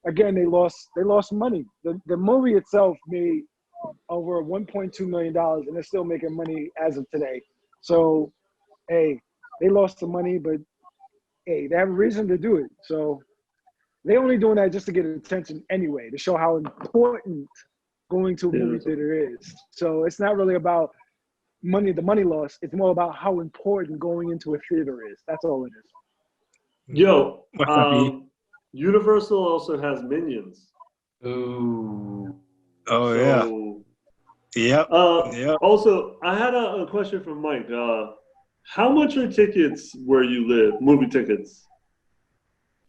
again, they lost money. The movie itself made over $1.2 million, and they're still making money as of today. So, hey, they lost some money, but hey, they have a reason to do it. So they only doing that just to get attention anyway, to show how important going to a movie theater is. So it's not really about the money loss. It's more about how important going into a theater is. That's all it is. Yo, Universal also has Minions. Ooh. Oh, so, yeah. Yep. Also, I had a question from Mike. How much are tickets where you live? Movie tickets.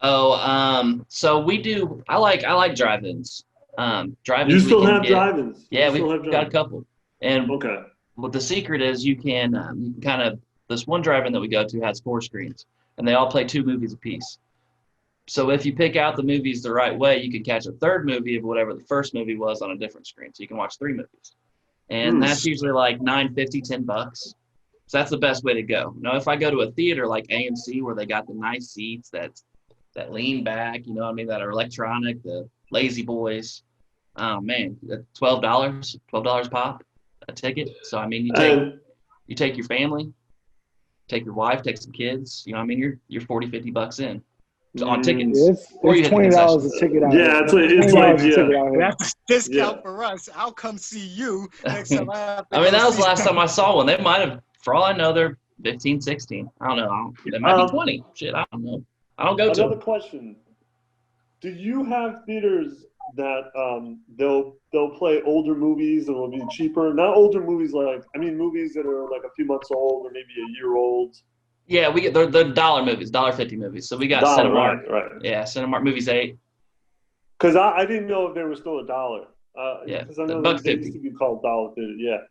So we do. I like drive-ins. Drive-ins. You still have drive-ins? Yeah, we've got a couple. And okay. What the secret is, you can kind of, this one drive-in that we go to has 4 screens, and they all play 2 movies apiece. So if you pick out the movies the right way, you can catch a third movie of whatever the first movie was on a different screen. So you can watch 3 movies. And that's usually like $9.50, $10. So that's the best way to go. Now, if I go to a theater like AMC where they got the nice seats that lean back, you know what I mean, that are electronic, the lazy boys, oh man, $12 pop a ticket. So I mean, you take your family, take your wife, take some kids, you know what I mean, you're $40-$50 in. On tickets. It's $20 a ticket out. Yeah, it's like that's a discount for us. I'll come see you next time I have to I mean, that was the last time I saw one. They might have, for all I know, they're 15, 16. I don't know. They might be 20. Shit, I don't know. I don't go to. Another question: do you have theaters that they'll play older movies and will be cheaper? Not older movies movies that are like a few months old or maybe a year old. Yeah, we get the dollar movies, $1.50 movies. So we got Cinemark. Right. Yeah, Cinemark movies 8. Because I didn't know if they were still $1. Yeah, because I know they used to be called dollar theater. Yeah.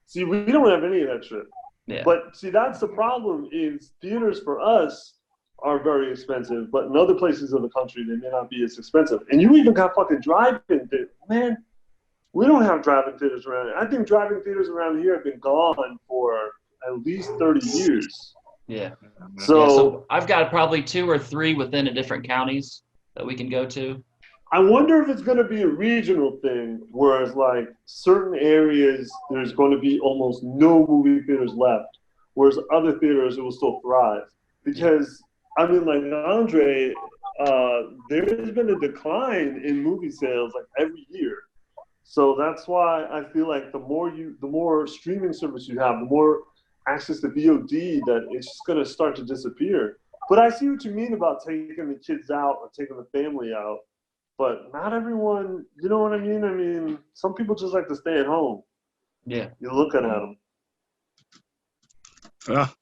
See, we don't have any of that shit. Yeah. But see, that's the problem. Is theaters for us are very expensive, but in other places of the country they may not be as expensive. And you even got fucking drive-in theaters. Man, we don't have drive-in theaters around here. I think drive-in theaters around here have been gone for at least 30 years. Yeah. So I've got probably 2 or 3 within the different counties that we can go to. I wonder if it's going to be a regional thing, whereas like certain areas there's going to be almost no movie theaters left, whereas other theaters it will still thrive. Because I mean, like Andre, there's been a decline in movie sales like every year. So that's why I feel like the more streaming service you have, the more access to VOD, that it's just going to start to disappear. But I see what you mean about taking the kids out or taking the family out. But not everyone, you know what I mean? I mean, some people just like to stay at home. Yeah. You're looking at them.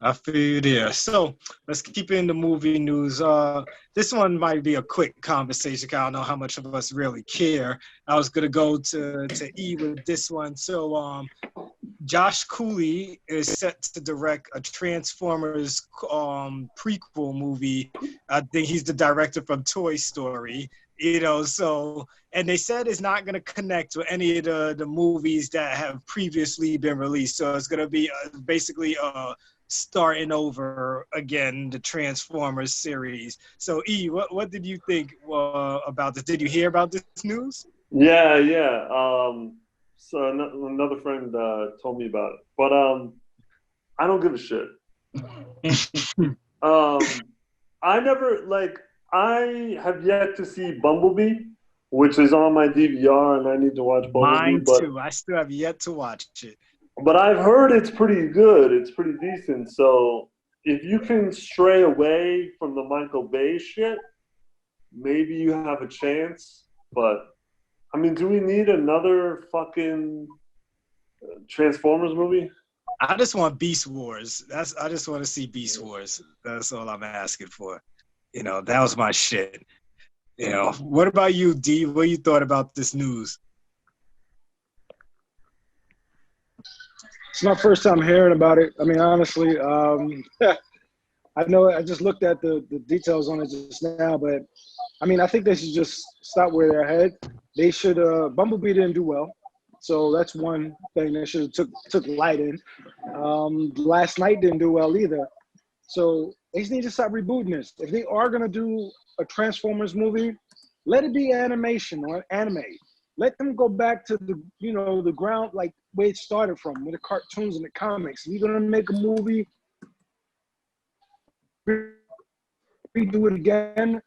I feel you there. So let's keep in the movie news. This one might be a quick conversation. I don't know how much of us really care. I was gonna go to E with this one. So Josh Cooley is set to direct a Transformers prequel movie. I think he's the director from Toy Story. You know, so, and they said it's not going to connect with any of the movies that have previously been released. So it's going to be basically starting over again, the Transformers series. So E, what did you think about this? Did you hear about this news? Yeah. So another friend told me about it, but I don't give a shit. I have yet to see Bumblebee, which is on my DVR, and I need to watch Bumblebee. Mine too. I still have yet to watch it. But I've heard it's pretty good. It's pretty decent. So if you can stray away from the Michael Bay shit, maybe you have a chance. But, I mean, do we need another fucking Transformers movie? I just want Beast Wars. I just want to see Beast Wars. That's all I'm asking for. You know, that was my shit. You know, what about you, D? What you thought about this news? It's my first time hearing about it. I mean, honestly, I know I just looked at the details on it just now, but I mean, I think they should just stop where they're headed. They should. Bumblebee didn't do well, so that's one thing they should have took light in. Last Night didn't do well either. So they just need to stop rebooting this. If they are gonna do a Transformers movie, let it be animation or anime. Let them go back to the ground, like where it started from, with the cartoons and the comics. If you're gonna make a movie, redo it again.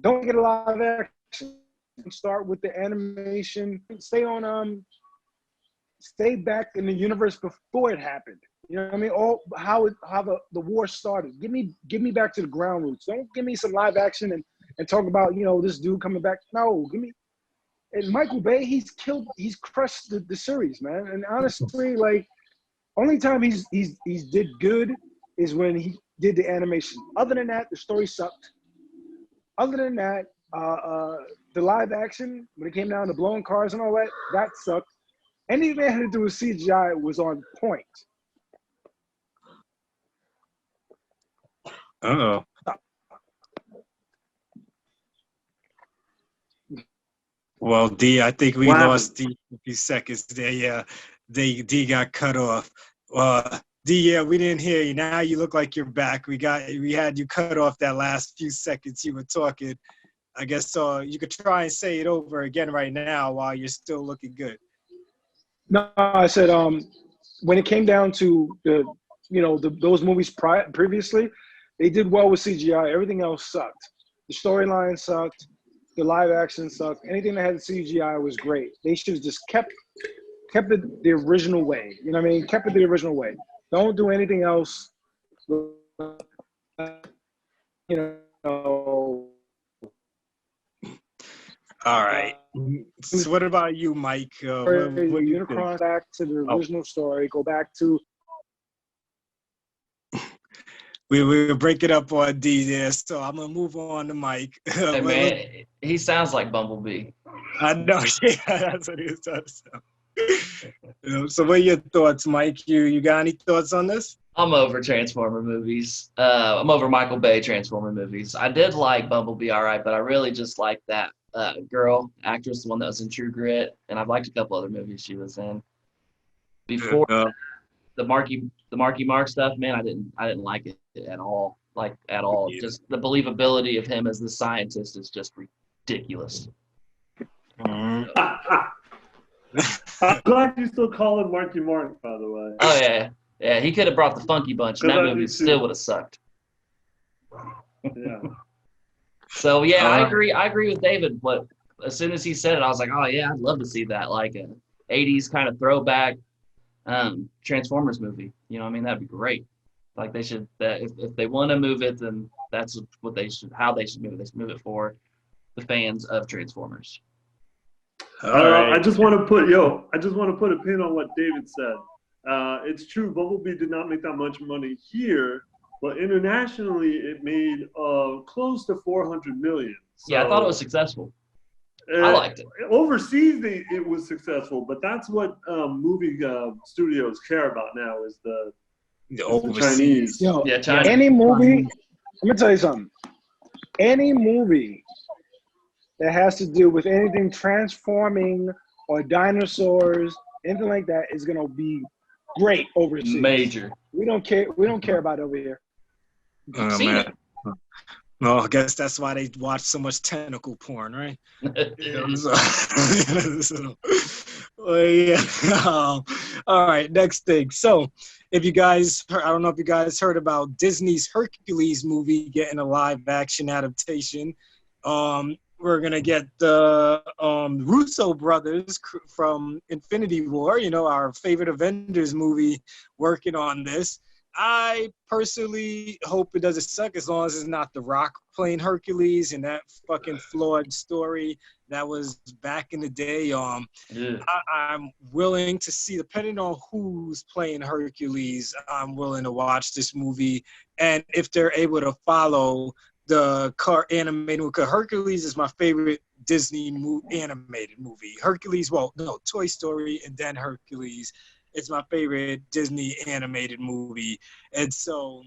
Don't get a lot of action. Start with the animation. Stay back in the universe before it happened. You know what I mean? How the war started. Give me back to the ground roots. Don't give me some live action and talk about, this dude coming back. No, give me. And Michael Bay, he's crushed the series, man. And honestly, like, only time he's did good is when he did the animation. Other than that, the story sucked. Other than that, The live action, when it came down to blowing cars and all that, that sucked. Anything that had to do with CGI was on point. Uh-oh. Well, D, I think we lost D a few seconds there. Yeah, D got cut off. D, yeah, we didn't hear you. Now you look like you're back. We had you cut off that last few seconds you were talking. I guess you could try and say it over again right now while you're still looking good. No, I said when it came down to those movies previously, they did well with CGI. Everything else sucked. The storyline sucked. The live action sucked. Anything that had CGI was great. They should have just kept it the original way. You know what I mean? Kept it the original way. Don't do anything else. You know. All right. So what about you, Mike? Unicron back to the original story. Go back to. We'll break it up on D there, so I'm gonna move on to Mike. Hey man, he sounds like Bumblebee. I know, yeah, that's what he was trying to say. So what are your thoughts, Mike? You got any thoughts on this? I'm over Transformer movies. I'm over Michael Bay Transformer movies. I did like Bumblebee all right, but I really just like that girl actress, the one that was in True Grit, and I've liked a couple other movies she was in. Before the Marky Mark stuff, man, I didn't like it at all. Like at all. Yeah. Just the believability of him as the scientist is just ridiculous. I'm glad you still call him Marky Mark, by the way. Oh yeah. Yeah, he could have brought the Funky Bunch, and that movie still would have sucked. Yeah. So yeah, I agree with David. But as soon as he said it, I was like, oh yeah, I'd love to see that, like an '80s kind of throwback Transformers movie. You know, what I mean, that'd be great. Like they should, if they want to move it, then that's what they should. How they should move it. They should move it for the fans of Transformers. I just want to put a pin on what David said. It's true, Bumblebee did not make that much money here, but internationally it made close to 400 million. So, yeah, I thought it was successsible. I liked it. Overseas, it was successful, but that's what movie studios care about now is the Chinese. China. Any movie, let me tell you something. Any movie that has to do with anything transforming or dinosaurs, anything like that, is gonna be great overseas. Major. We don't care about it over here. Oh man. Well, I guess that's why they watch so much tentacle porn, right? All right, next thing. So, if you guys, I don't know if you guys heard about Disney's Hercules movie getting a live action adaptation. We're going to get the Russo brothers from Infinity War, our favorite Avengers movie, working on this. I personally hope it doesn't suck as long as it's not The Rock playing Hercules and that fucking flawed story that was back in the day. I'm willing to see, depending on who's playing Hercules, I'm willing to watch this movie. And if they're able to follow the car animated movie, because Hercules is my favorite Disney animated movie. Toy Story and then Hercules. It's my favorite Disney animated movie. And so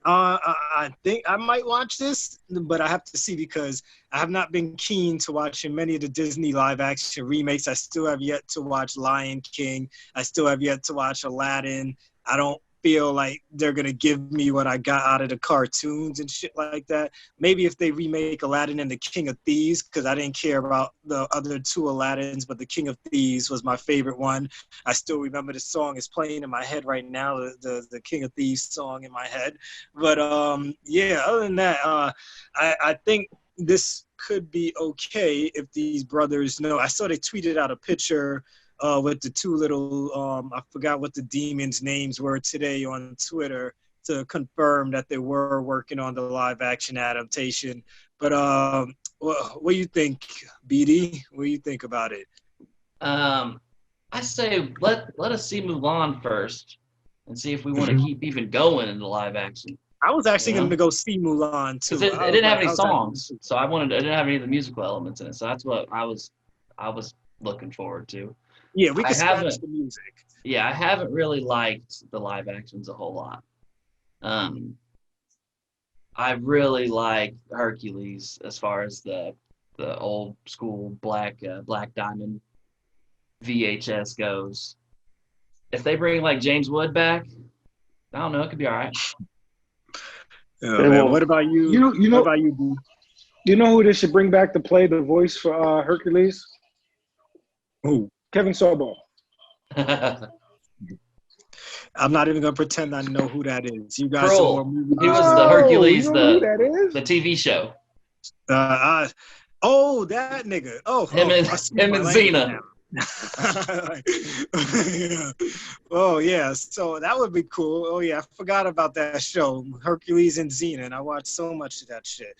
I think I might watch this, but I have to see because I have not been keen to watching many of the Disney live action remakes. I still have yet to watch Lion King. I still have yet to watch Aladdin. I don't feel like they're going to give me what I got out of the cartoons and shit like that. Maybe if they remake Aladdin and the King of Thieves, because I didn't care about the other two Aladdins, but the King of Thieves was my favorite one. I still remember the song is playing in my head right now, the King of Thieves song in my head. But yeah, other than that, I think this could be okay if these brothers know. I saw they tweeted out a picture with the two little, I forgot what the demons' names were today on Twitter to confirm that they were working on the live action adaptation. But what do you think, BD? What do you think about it? I say let us see Mulan first and see if we want to keep even going in the live action. I was actually going to go see Mulan too. Because it didn't have any songs, so it didn't have any of the musical elements in it. So that's what I was looking forward to. Yeah, we could scratch the music. Yeah, I haven't really liked the live actions a whole lot. I really like Hercules as far as the old school Black Diamond VHS goes. If they bring like James Wood back, I don't know, it could be all right. Oh, man. What about you? What about you? You know who they should bring back to play the voice for Hercules? Who? Kevin Sorbo. I'm not even gonna pretend I know who that is. You guys Kroll. are more movie. He was the Hercules, you know who that is? the TV show. That nigga. Him and Xena. Yeah. Oh yeah, so that would be cool. Oh yeah, I forgot about that show, Hercules and Xena, and I watched so much of that shit.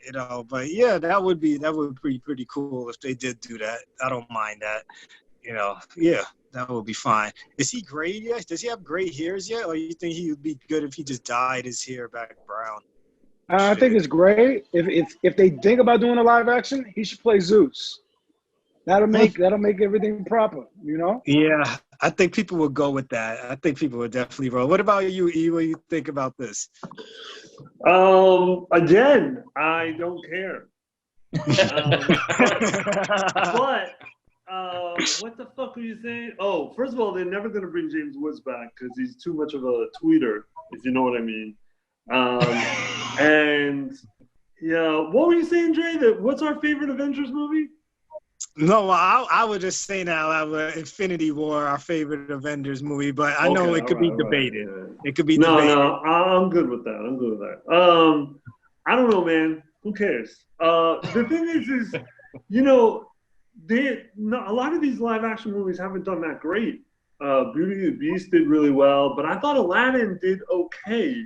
You know, but yeah, that would be pretty cool if they did do that. I don't mind that. You know, yeah, that would be fine. Is he gray yet? Does he have gray hairs yet, or you think he would be good if he just dyed his hair back brown? I think it's great. If they think about doing a live action, he should play Zeus. That'll make everything proper, you know? Yeah, I think people will go with that. I think people would definitely roll. What about you, E? What do you think about this? Again, I don't care. But what the fuck were you saying? Oh, first of all, they're never gonna bring James Woods back because he's too much of a tweeter, if you know what I mean. And yeah, what were you saying, Dre? What's our favorite Avengers movie? No, I would just say now Infinity War, our favorite Avengers movie, but I know it could be debated. Right, yeah. It could be debated. No, I'm good with that. I don't know, man. Who cares? The thing is, you know, a lot of these live action movies haven't done that great. Beauty and the Beast did really well, but I thought Aladdin did okay.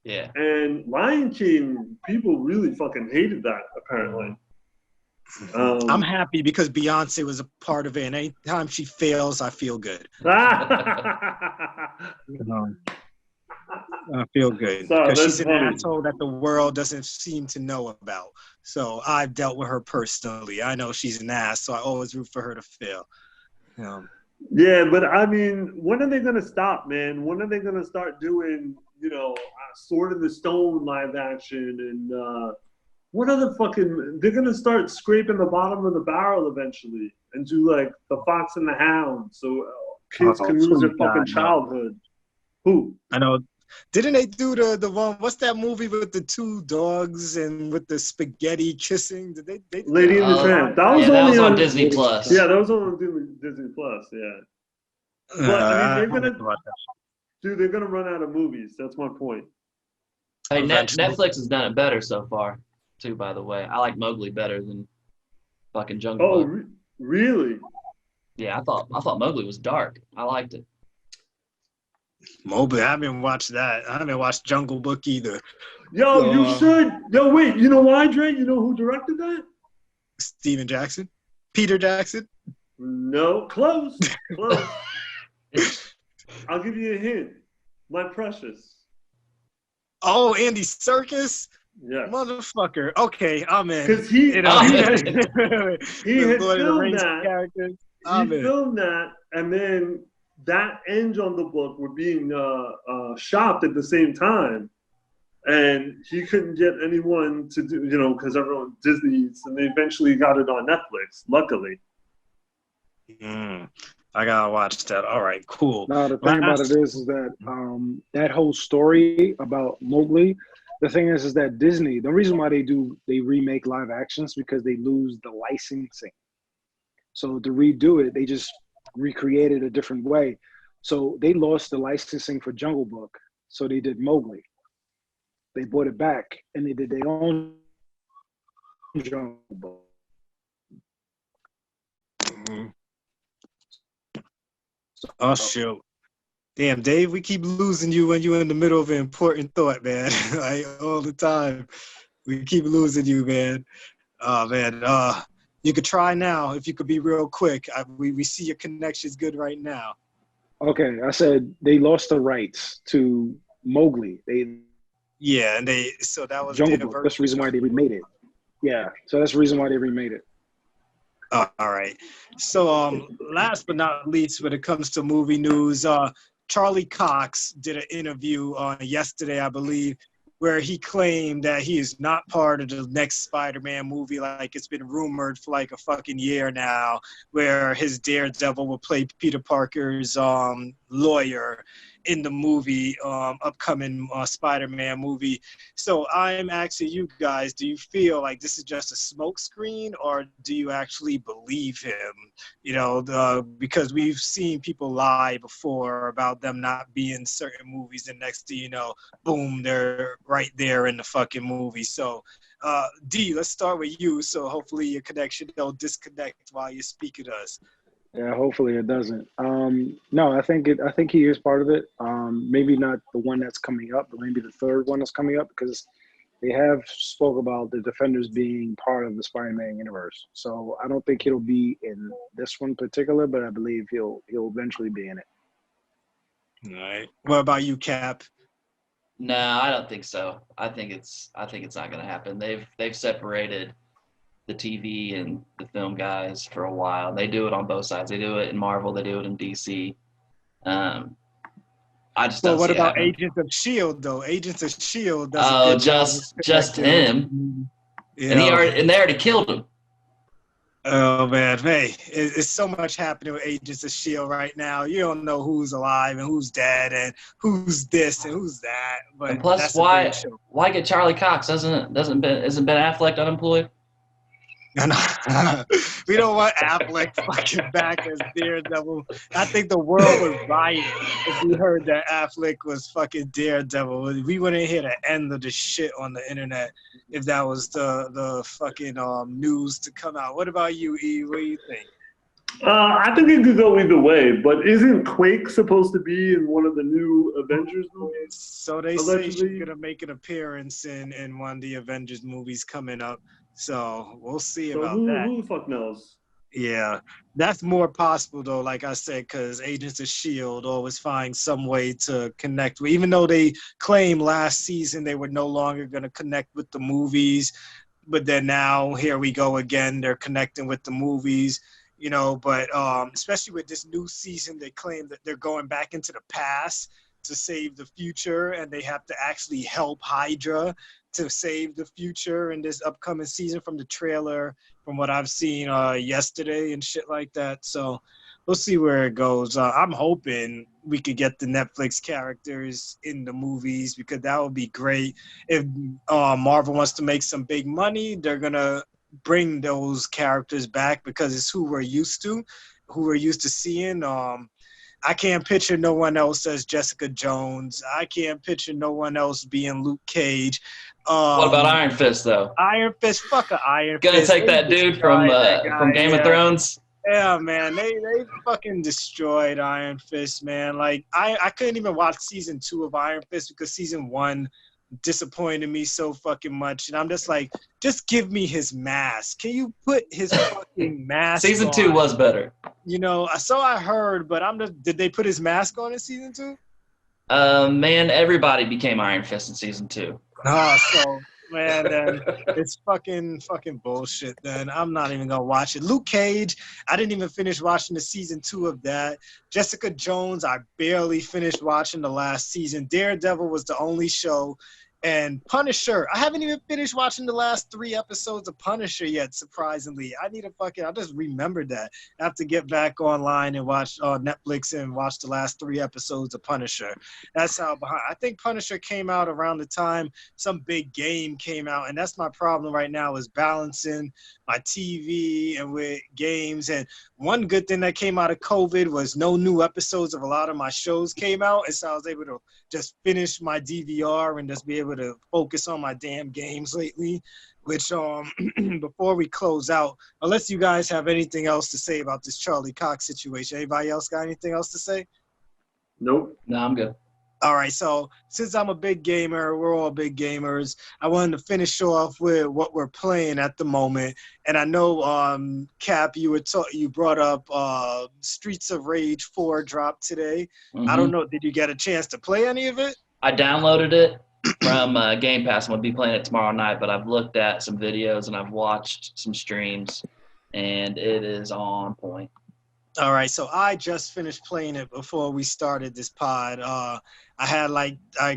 Yeah. And Lion King, people really fucking hated that, apparently. I'm happy because Beyonce was a part of it, and anytime she fails, I feel good. I feel good because she's an asshole that the world doesn't seem to know about. So I've dealt with her personally. I know she's an ass, so I always root for her to fail. Yeah, but I mean, when are they going to stop, man? When are they going to start doing, you know, Sword in the Stone live action and what other fucking? They're going to start scraping the bottom of the barrel eventually and do like the Fox and the Hound, so kids can lose their fucking childhood. Who? I know. Didn't they do the one? What's that movie with the two dogs and with the spaghetti kissing? Did they Lady and the Tramp. That was only on Disney Plus. Yeah, that was on Disney Plus. Yeah. But I mean, they're gonna run out of movies. That's my point. Hey, Netflix has done it better so far, too. By the way, I like Mowgli better than fucking Jungle Book. Really? Yeah, I thought Mowgli was dark. I liked it. Mowgli, I haven't watched that. I haven't watched Jungle Book either. Yo, you should. Yo, wait. You know why, Dre? You know who directed that? Steven Jackson? Peter Jackson? No, close. I'll give you a hint. My Precious. Oh, Andy Serkis? Yeah. Motherfucker. Okay, I'm in. Because he had filmed that, and then that and Jungle Book were being shopped at the same time. And he couldn't get anyone to do, you know, because everyone Disney's, and they eventually got it on Netflix, luckily. I gotta watch that. All right, cool. Now the thing about it is that that whole story about Mowgli, the thing is that Disney, the reason why they remake live actions because they lose the licensing. So to redo it, they just recreate it a different way. So they lost the licensing for Jungle Book. So they did Mowgli. They bought it back and they did their own Jungle Book. Oh, shoot. Damn, Dave, we keep losing you when you're in the middle of an important thought, man. Like, all the time. We keep losing you, man. Oh, man. You could try now if you could be real quick. We see your connection's good right now. Okay, I said they lost the rights to Mowgli. Yeah, and so that was Jungle their Book. That's the version. reason why they remade it. Yeah, so that's the reason why they remade it. All right. So last but not least, when it comes to movie news, Charlie Cox did an interview yesterday, I believe, where he claimed that he is not part of the next Spider-Man movie, like it's been rumored for like a fucking year now, where his Daredevil will play Peter Parker's lawyer in the movie, upcoming Spider-Man movie. So I'm asking you guys, do you feel like this is just a smokescreen, or do you actually believe him? You know, because we've seen people lie before about them not being certain movies, and next thing you know, boom, they're right there in the fucking movie. So, D, let's start with you. So hopefully your connection don't disconnect while you're speaking to us. Yeah, hopefully it doesn't. No, I think he is part of it. Maybe not the one that's coming up, but maybe the third one that's coming up, because they have spoke about the Defenders being part of the Spider-Man universe. So I don't think he'll be in this one particular, but I believe he'll eventually be in it. All right. What about you, Cap? No, I don't think so. I think it's not going to happen. They've separated the TV and the film guys for a while. They do it on both sides. They do it in Marvel. They do it in DC. I just don't. Well, what see it about happening. Agents of Shield though? Agents of Shield does a Oh, good job of just connecting with- him. You And know. they already killed him. Oh man, hey, it's so much happening with Agents of Shield right now. You don't know who's alive and who's dead and who's this and who's that. But And plus, that's a great show. why get Charlie Cox? Isn't Ben Affleck unemployed? We don't want Affleck fucking back as Daredevil. I think the world would riot if we heard that Affleck was fucking Daredevil. We wouldn't hear the end of the shit on the internet if that was the fucking news to come out. What about you, E? What do you think? I think it could go either way, but isn't Quake supposed to be in one of the new Avengers movies? So they say she's gonna make an appearance in one of the Avengers movies coming up. So we'll see about that. Who the fuck knows? Yeah, that's more possible though. Like I said, because Agents of Shield always find some way to connect with. Even though they claimed last season they were no longer gonna connect with the movies, but then now here we go again. They're connecting with the movies. You know, but especially with this new season, they claim that they're going back into the past to save the future, and they have to actually help Hydra to save the future in this upcoming season from the trailer, from what I've seen yesterday and shit like that. So we'll see where it goes. I'm hoping we could get the Netflix characters in the movies, because that would be great. If Marvel wants to make some big money, they're going to bring those characters back, because it's who we're used to seeing. I can't picture no one else as Jessica Jones. I can't picture no one else being Luke Cage. What about Iron Fist though? Iron Fist, fuck a Iron Gonna Fist. take that dude from Game of Thrones. Yeah, man, they fucking destroyed Iron Fist, man. Like I couldn't even watch season 2 of Iron Fist because season 1 disappointed me so fucking much, and I'm just like, just give me his mask. Can you put his fucking mask Season on? 2 was better. You know, so I heard, but did they put his mask on in season 2? Man, everybody became Iron Fist in season 2. So man, then it's fucking bullshit. Then I'm not even gonna watch it. Luke Cage, I didn't even finish watching the season 2 of that. Jessica Jones, I barely finished watching the last season. Daredevil was the only show. And Punisher, I haven't even finished watching the last 3 episodes of Punisher yet, surprisingly. I just remembered that. I have to get back online and watch Netflix and watch the last 3 episodes of Punisher. That's how behind. I think Punisher came out around the time some big game came out, and that's my problem right now, is balancing my TV and with games. And one good thing that came out of COVID was no new episodes of a lot of my shows came out, and so I was able to just finish my DVR and just be able to focus on my damn games lately. Which before we close out, unless you guys have anything else to say about this Charlie Cox situation, anybody else got anything else to say? Nope. No, I'm good. All right, so since I'm a big gamer, we're all big gamers, I wanted to finish off with what we're playing at the moment. And I know, Cap, you brought up Streets of Rage 4 dropped today. Mm-hmm. I don't know, did you get a chance to play any of it? I downloaded it. from Game Pass. I'm gonna be playing it tomorrow night, but I've looked at some videos and I've watched some streams, and it is on point. All right, so I just finished playing it before we started this pod. I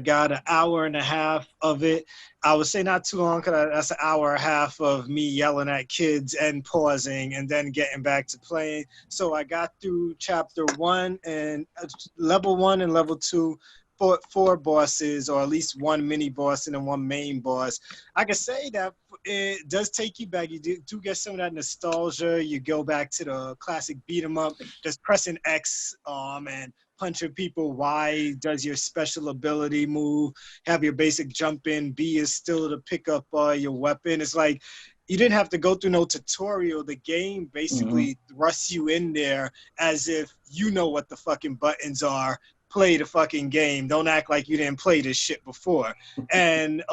got an hour and a half of it. I would say not too long because that's an hour and a half of me yelling at kids and pausing and then getting back to playing. So I got through chapter 1 and level 1 and level 2. Four bosses, or at least one mini boss and then one main boss. I can say that it does take you back. You do get some of that nostalgia. You go back to the classic beat 'em up, just pressing X and punching people. Y does your special ability move. Have your basic jump in. B is still to pick up your weapon. It's like you didn't have to go through no tutorial. The game basically thrusts you in there as if you know what the fucking buttons are. Play the fucking game. Don't act like you didn't play this shit before. And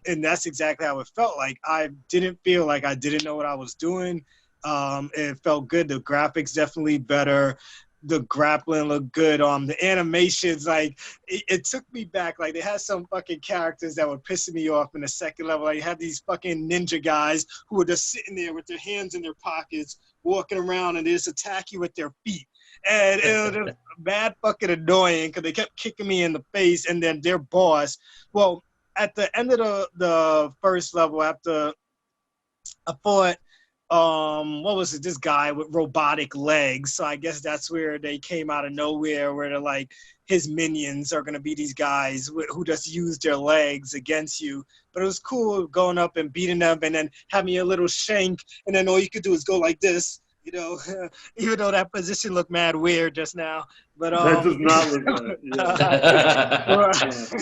that's exactly how it felt like. I didn't feel like I didn't know what I was doing. It felt good. The graphics definitely better. The grappling looked good. The animations, like it took me back. Like they had some fucking characters that were pissing me off in the second level. Like you had these fucking ninja guys who were just sitting there with their hands in their pockets, walking around, and they just attack you with their feet. And it was just mad fucking annoying because they kept kicking me in the face. And then their boss, well, at the end of the first level, after I fought, what was it? This guy with robotic legs. So I guess that's where they came out of nowhere, where they're like, his minions are gonna be these guys who just use their legs against you. But it was cool going up and beating them, and then having a little shank, and then all you could do is go like this. You know, even though that position looked mad weird just now, but that does not look good. Yeah.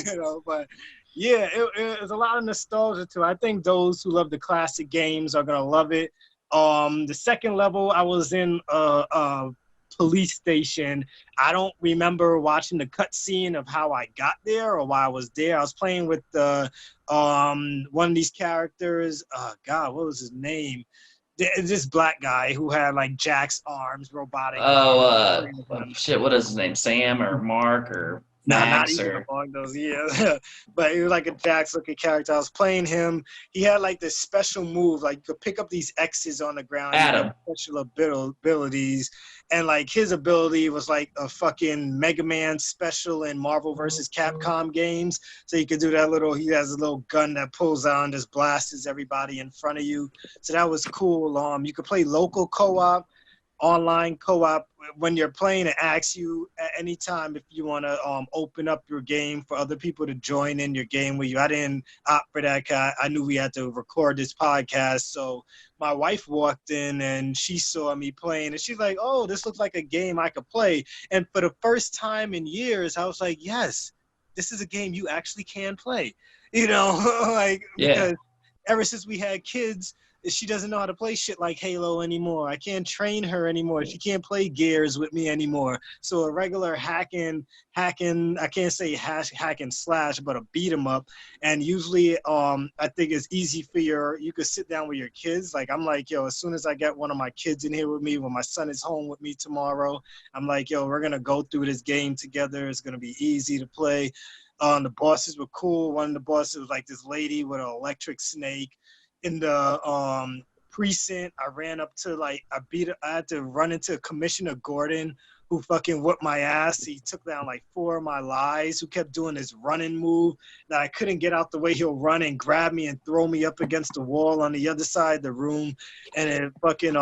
You know, but yeah, it was a lot of nostalgia too. I think those who love the classic games are gonna love it. The second level, I was in a police station. I don't remember watching the cutscene of how I got there or why I was there. I was playing with the one of these characters. God, what was his name? This black guy who had like Jack's arms, robotic. Shit, what is his name? Sam or Mark or Max? Not even among those, yeah. But he was like a Jack's looking character. I was playing him. He had like this special move, like you could pick up these X's on the ground. Adam. Special abilities. And like his ability was like a fucking Mega Man special in Marvel vs. Capcom games. So you could do that he has a little gun that pulls out and just blasts everybody in front of you. So that was cool. You could play local co-op, online co-op. When you're playing, it asks you at any time if you want to open up your game for other people to join in your game with you. I didn't opt for that because I knew we had to record this podcast. So my wife walked in and she saw me playing and she's like, oh, this looks like a game I could play. And for the first time in years, I was like, yes, this is a game you actually can play. You know, like, because ever since we had kids, she doesn't know how to play shit like Halo anymore. I can't train her anymore. She can't play Gears with me anymore. So a regular hacking, I can't say hack and slash, but a beat 'em up. And usually, I think it's easy for you could sit down with your kids. Like, I'm like, yo, as soon as I get one of my kids in here with me, when my son is home with me tomorrow, I'm like, yo, we're going to go through this game together. It's going to be easy to play. The bosses were cool. One of the bosses was like this lady with an electric snake. In the precinct, I ran up to I had to run into Commissioner Gordon, who fucking whooped my ass. He took down like 4 of my lies, who kept doing this running move that I couldn't get out the way. He'll run and grab me and throw me up against the wall on the other side of the room. And it fucking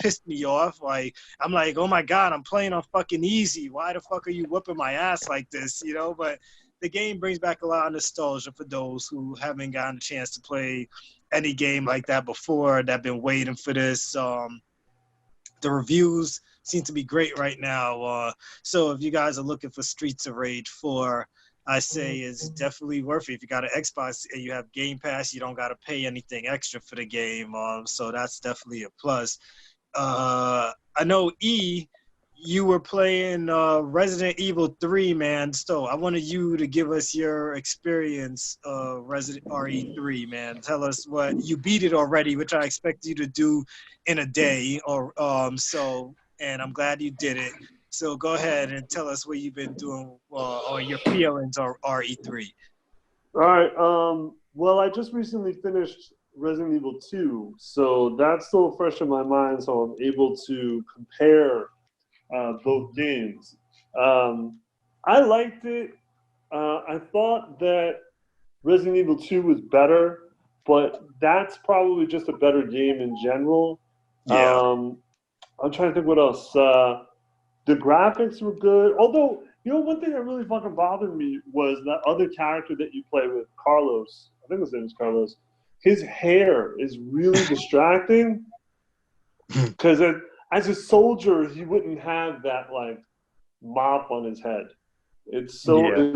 pissed me off. Like, I'm like, oh my God, I'm playing on fucking easy. Why the fuck are you whooping my ass like this? You know, but the game brings back a lot of nostalgia for those who haven't gotten a chance to play any game like that before, that been waiting for this. The reviews seem to be great right now. So if you guys are looking for Streets of Rage 4, I say it's definitely worth it. If you got an Xbox and you have Game Pass, you don't got to pay anything extra for the game. So that's definitely a plus. I know you were playing Resident Evil 3, man. So I wanted you to give us your experience of Resident RE3, man. Tell us what you beat it already, which I expect you to do in a day, or and I'm glad you did it. So go ahead and tell us what you've been doing or your feelings on RE3. All right. Well, I just recently finished Resident Evil 2, so that's still fresh in my mind. So I'm able to compare both games. I liked it. I thought that Resident Evil 2 was better, but that's probably just a better game in general. Yeah. I'm trying to think what else. The graphics were good. Although, one thing that really fucking bothered me was that other character that you play with, Carlos. I think his name is Carlos. His hair is really distracting because as a soldier, he wouldn't have that like mop on his head. It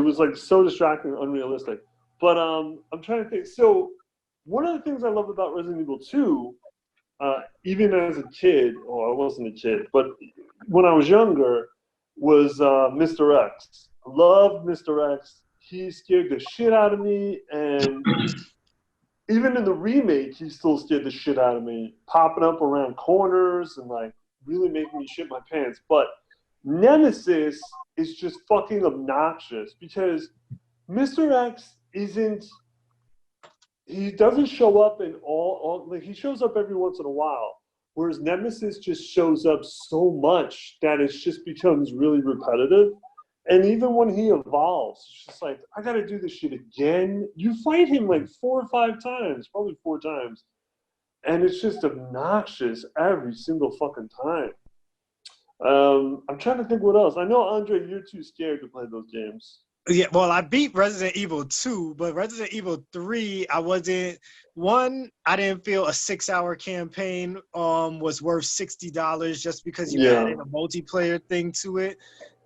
was like so distracting and unrealistic. But I'm trying to think. So one of the things I love about Resident Evil 2, even as a kid, or I wasn't a kid, but when I was younger, was Mr. X. I loved Mr. X. He scared the shit out of me, and even in the remake, he still scared the shit out of me, popping up around corners and like really making me shit my pants. But Nemesis is just fucking obnoxious because Mr. X he doesn't show up in all like he shows up every once in a while, whereas Nemesis just shows up so much that it just becomes really repetitive. And even when he evolves, it's just like, I gotta do this shit again. You fight him like 4 or 5 times, probably 4 times, and it's just obnoxious every single fucking time. I'm trying to think what else. I know, Andre, you're too scared to play those games. Yeah, well, I beat Resident Evil 2, but Resident Evil 3, I didn't feel a 6-hour campaign was worth $60 just because you added a multiplayer thing to it.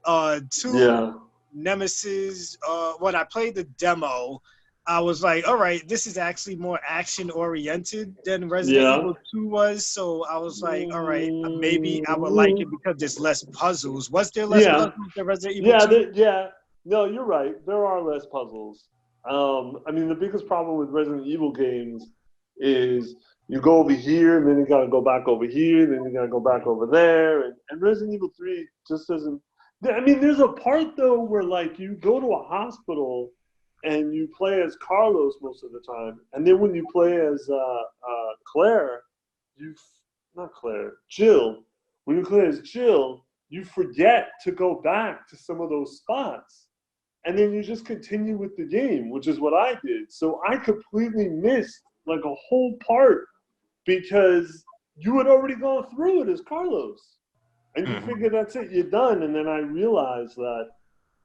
2, Nemesis, when I played the demo, I was like, all right, this is actually more action-oriented than Resident Evil 2 was, so I was like, all right, maybe I would like it because there's less puzzles. Was there less puzzles than Resident Evil 2? No, you're right. There are less puzzles. I mean, the biggest problem with Resident Evil games is you go over here, and then you got to go back over here, then you got to go back over there. And Resident Evil 3 just doesn't. I mean, there's a part, though, where, like, you go to a hospital and you play as Carlos most of the time. And then when you play as Jill, when you play as Jill, you forget to go back to some of those spots. And then you just continue with the game, which is what I did. So I completely missed like a whole part because you had already gone through it as Carlos. And you figure that's it, you're done. And then I realized that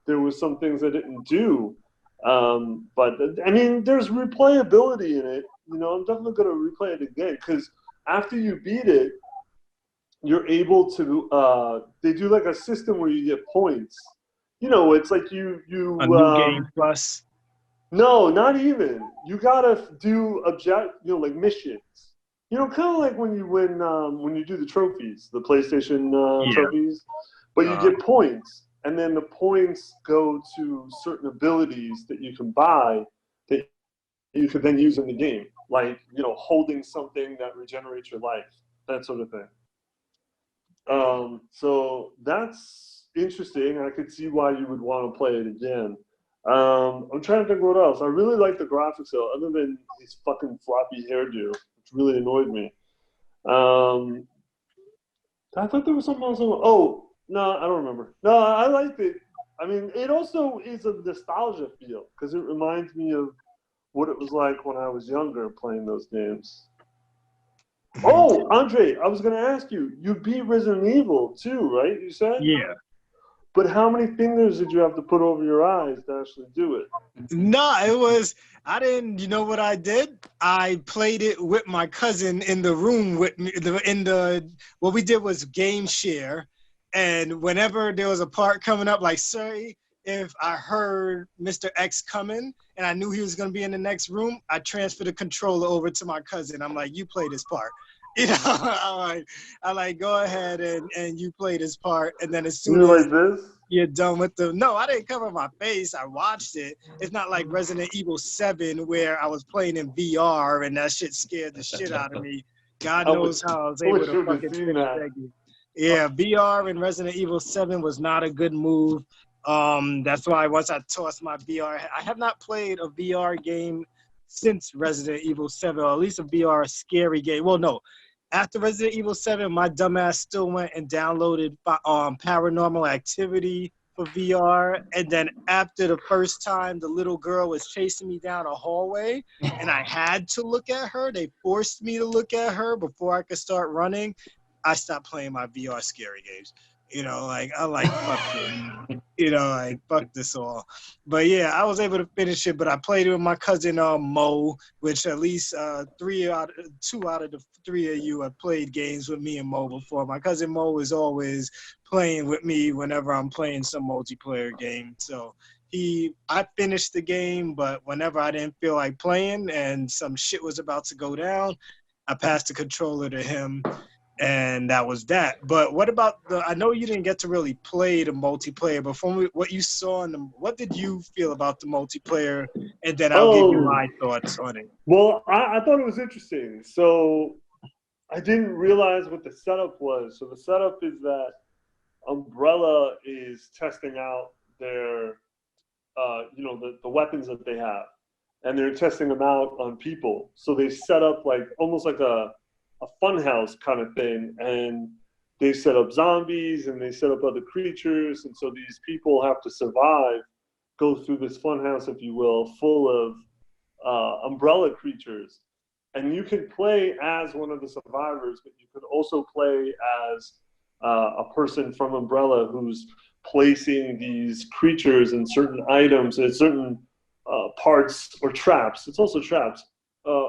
there was some things I didn't do. But I mean, there's replayability in it. I'm definitely going to replay it again because after you beat it, you're able to, they do like a system where you get points. It's like you a new game plus. No, not even. You gotta do like missions. Kind of like when you win, when you do the trophies, the PlayStation trophies. But you get points, and then the points go to certain abilities that you can buy that you could then use in the game, like holding something that regenerates your life, that sort of thing. So that's interesting. I could see why you would want to play it again. I'm trying to think what else. I really like the graphics though, other than his fucking floppy hairdo, which really annoyed me. I thought there was something else. Oh, no, I don't remember. No, I liked it. I mean, it also is a nostalgia feel because it reminds me of what it was like when I was younger playing those games. Oh, Andre, I was going to ask you. You beat Resident Evil too, right? You said? Yeah. But how many fingers did you have to put over your eyes to actually do it? No, I didn't, you know what I did? I played it with my cousin in the room with me, what we did was game share. And whenever there was a part coming up, like, sorry, if I heard Mr. X coming and I knew he was going to be in the next room, I transferred the controller over to my cousin. I'm like, you play this part. I go ahead and you play this part. And then as soon as you're done with no, I didn't cover my face. I watched it. It's not like Resident Evil 7 where I was playing in VR and that shit scared the shit out of me. God knows how I was able to fucking finish that game. Yeah, VR in Resident Evil 7 was not a good move. That's why once I tossed my VR, I have not played a VR game since Resident Evil 7, or at least a VR scary game. Well, no. After Resident Evil 7, my dumbass still went and downloaded Paranormal Activity for VR. And then after the first time, the little girl was chasing me down a hallway, and I had to look at her. They forced me to look at her before I could start running. I stopped playing my VR scary games. You know, like, I like, fuck it. You know, like, fuck this all. But yeah, I was able to finish it, but I played it with my cousin Mo, which at least 2 out of the 3 of you have played games with me and Mo before. My cousin Mo is always playing with me whenever I'm playing some multiplayer game. So I finished the game, but whenever I didn't feel like playing and some shit was about to go down, I passed the controller to him. And that was that. But what about I know you didn't get to really play the multiplayer, but from what you saw what did you feel about the multiplayer? And then I'll give you my thoughts on it. Well, I thought it was interesting. So I didn't realize what the setup was. So the setup is that Umbrella is testing out their, the weapons that they have. And they're testing them out on people. So they set up almost like a funhouse kind of thing, and they set up zombies and they set up other creatures, and so these people have to survive, go through this funhouse, if you will, full of umbrella creatures. And you can play as one of the survivors, but you could also play as a person from Umbrella who's placing these creatures and certain items and certain parts, or traps. It's also traps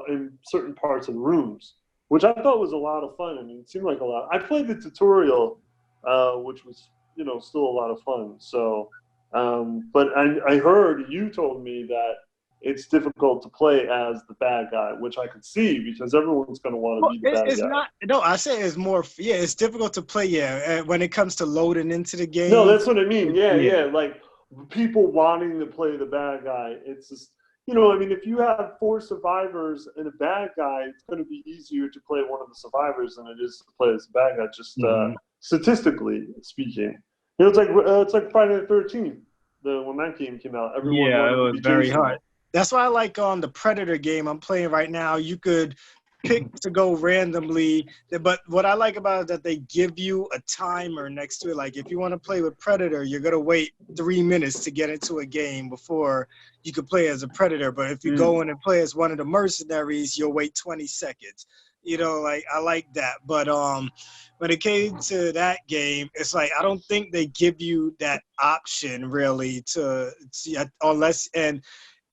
in certain parts of the rooms, which I thought was a lot of fun. I mean, it seemed like a lot. I played the tutorial, which was, still a lot of fun. So, but I heard you told me that it's difficult to play as the bad guy, which I could see because everyone's going to want to be the bad guy. Not. No, I say it's more. Yeah, it's difficult to play. Yeah, when it comes to loading into the game. No, that's what I mean. Yeah. Like people wanting to play the bad guy. It's just. If you have 4 survivors and a bad guy, it's going to be easier to play one of the survivors than it is to play as a bad guy, just statistically speaking. It's like Friday the 13th, when that game came out. Everyone it was very hard. That's why I like the Predator game I'm playing right now. You could pick to go randomly, but what I like about it is that they give you a timer next to it. Like if you want to play with Predator, you're going to wait 3 minutes to get into a game before you could play as a Predator. But if you go in and play as one of the mercenaries, you'll wait 20 seconds. I like that. But when it came to that game, it's like I don't think they give you that option really to see unless and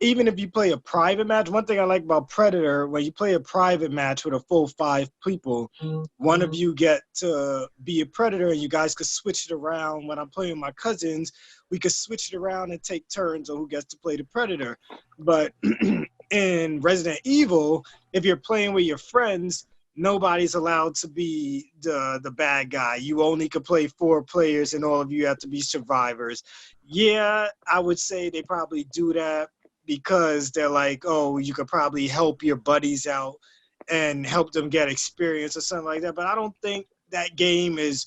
even if you play a private match, one thing I like about Predator, when you play a private match with a full 5 people, one of you get to be a Predator and you guys could switch it around. When I'm playing with my cousins, we could switch it around and take turns on who gets to play the Predator. But in Resident Evil, if you're playing with your friends, nobody's allowed to be the bad guy. You only could play 4 players and all of you have to be survivors. Yeah, I would say they probably do that because they're like, oh, you could probably help your buddies out and help them get experience or something like that. But I don't think that game is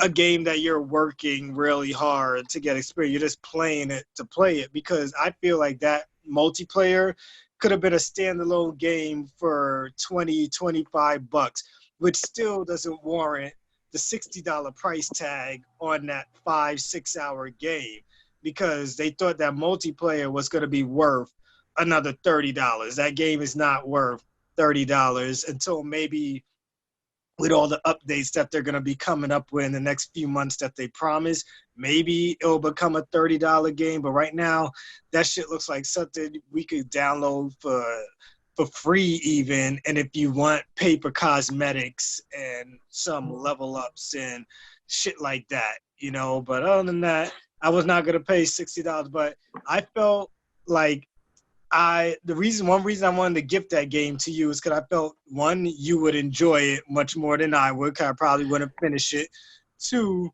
a game that you're working really hard to get experience. You're just playing it to play it, because I feel like that multiplayer could have been a standalone game for $20-$25, which still doesn't warrant the $60 price tag on that 5-6 hour game, because they thought that multiplayer was going to be worth another $30. That game is not worth $30 until maybe with all the updates that they're going to be coming up with in the next few months that they promise, maybe it'll become a $30 game. But right now, that shit looks like something we could download for free even. And if you want paper cosmetics and some level ups and shit like that, But other than that, I was not going to pay $60, but I felt like one reason I wanted to gift that game to you is because I felt, one, you would enjoy it much more than I would, because I probably wouldn't finish it. 2,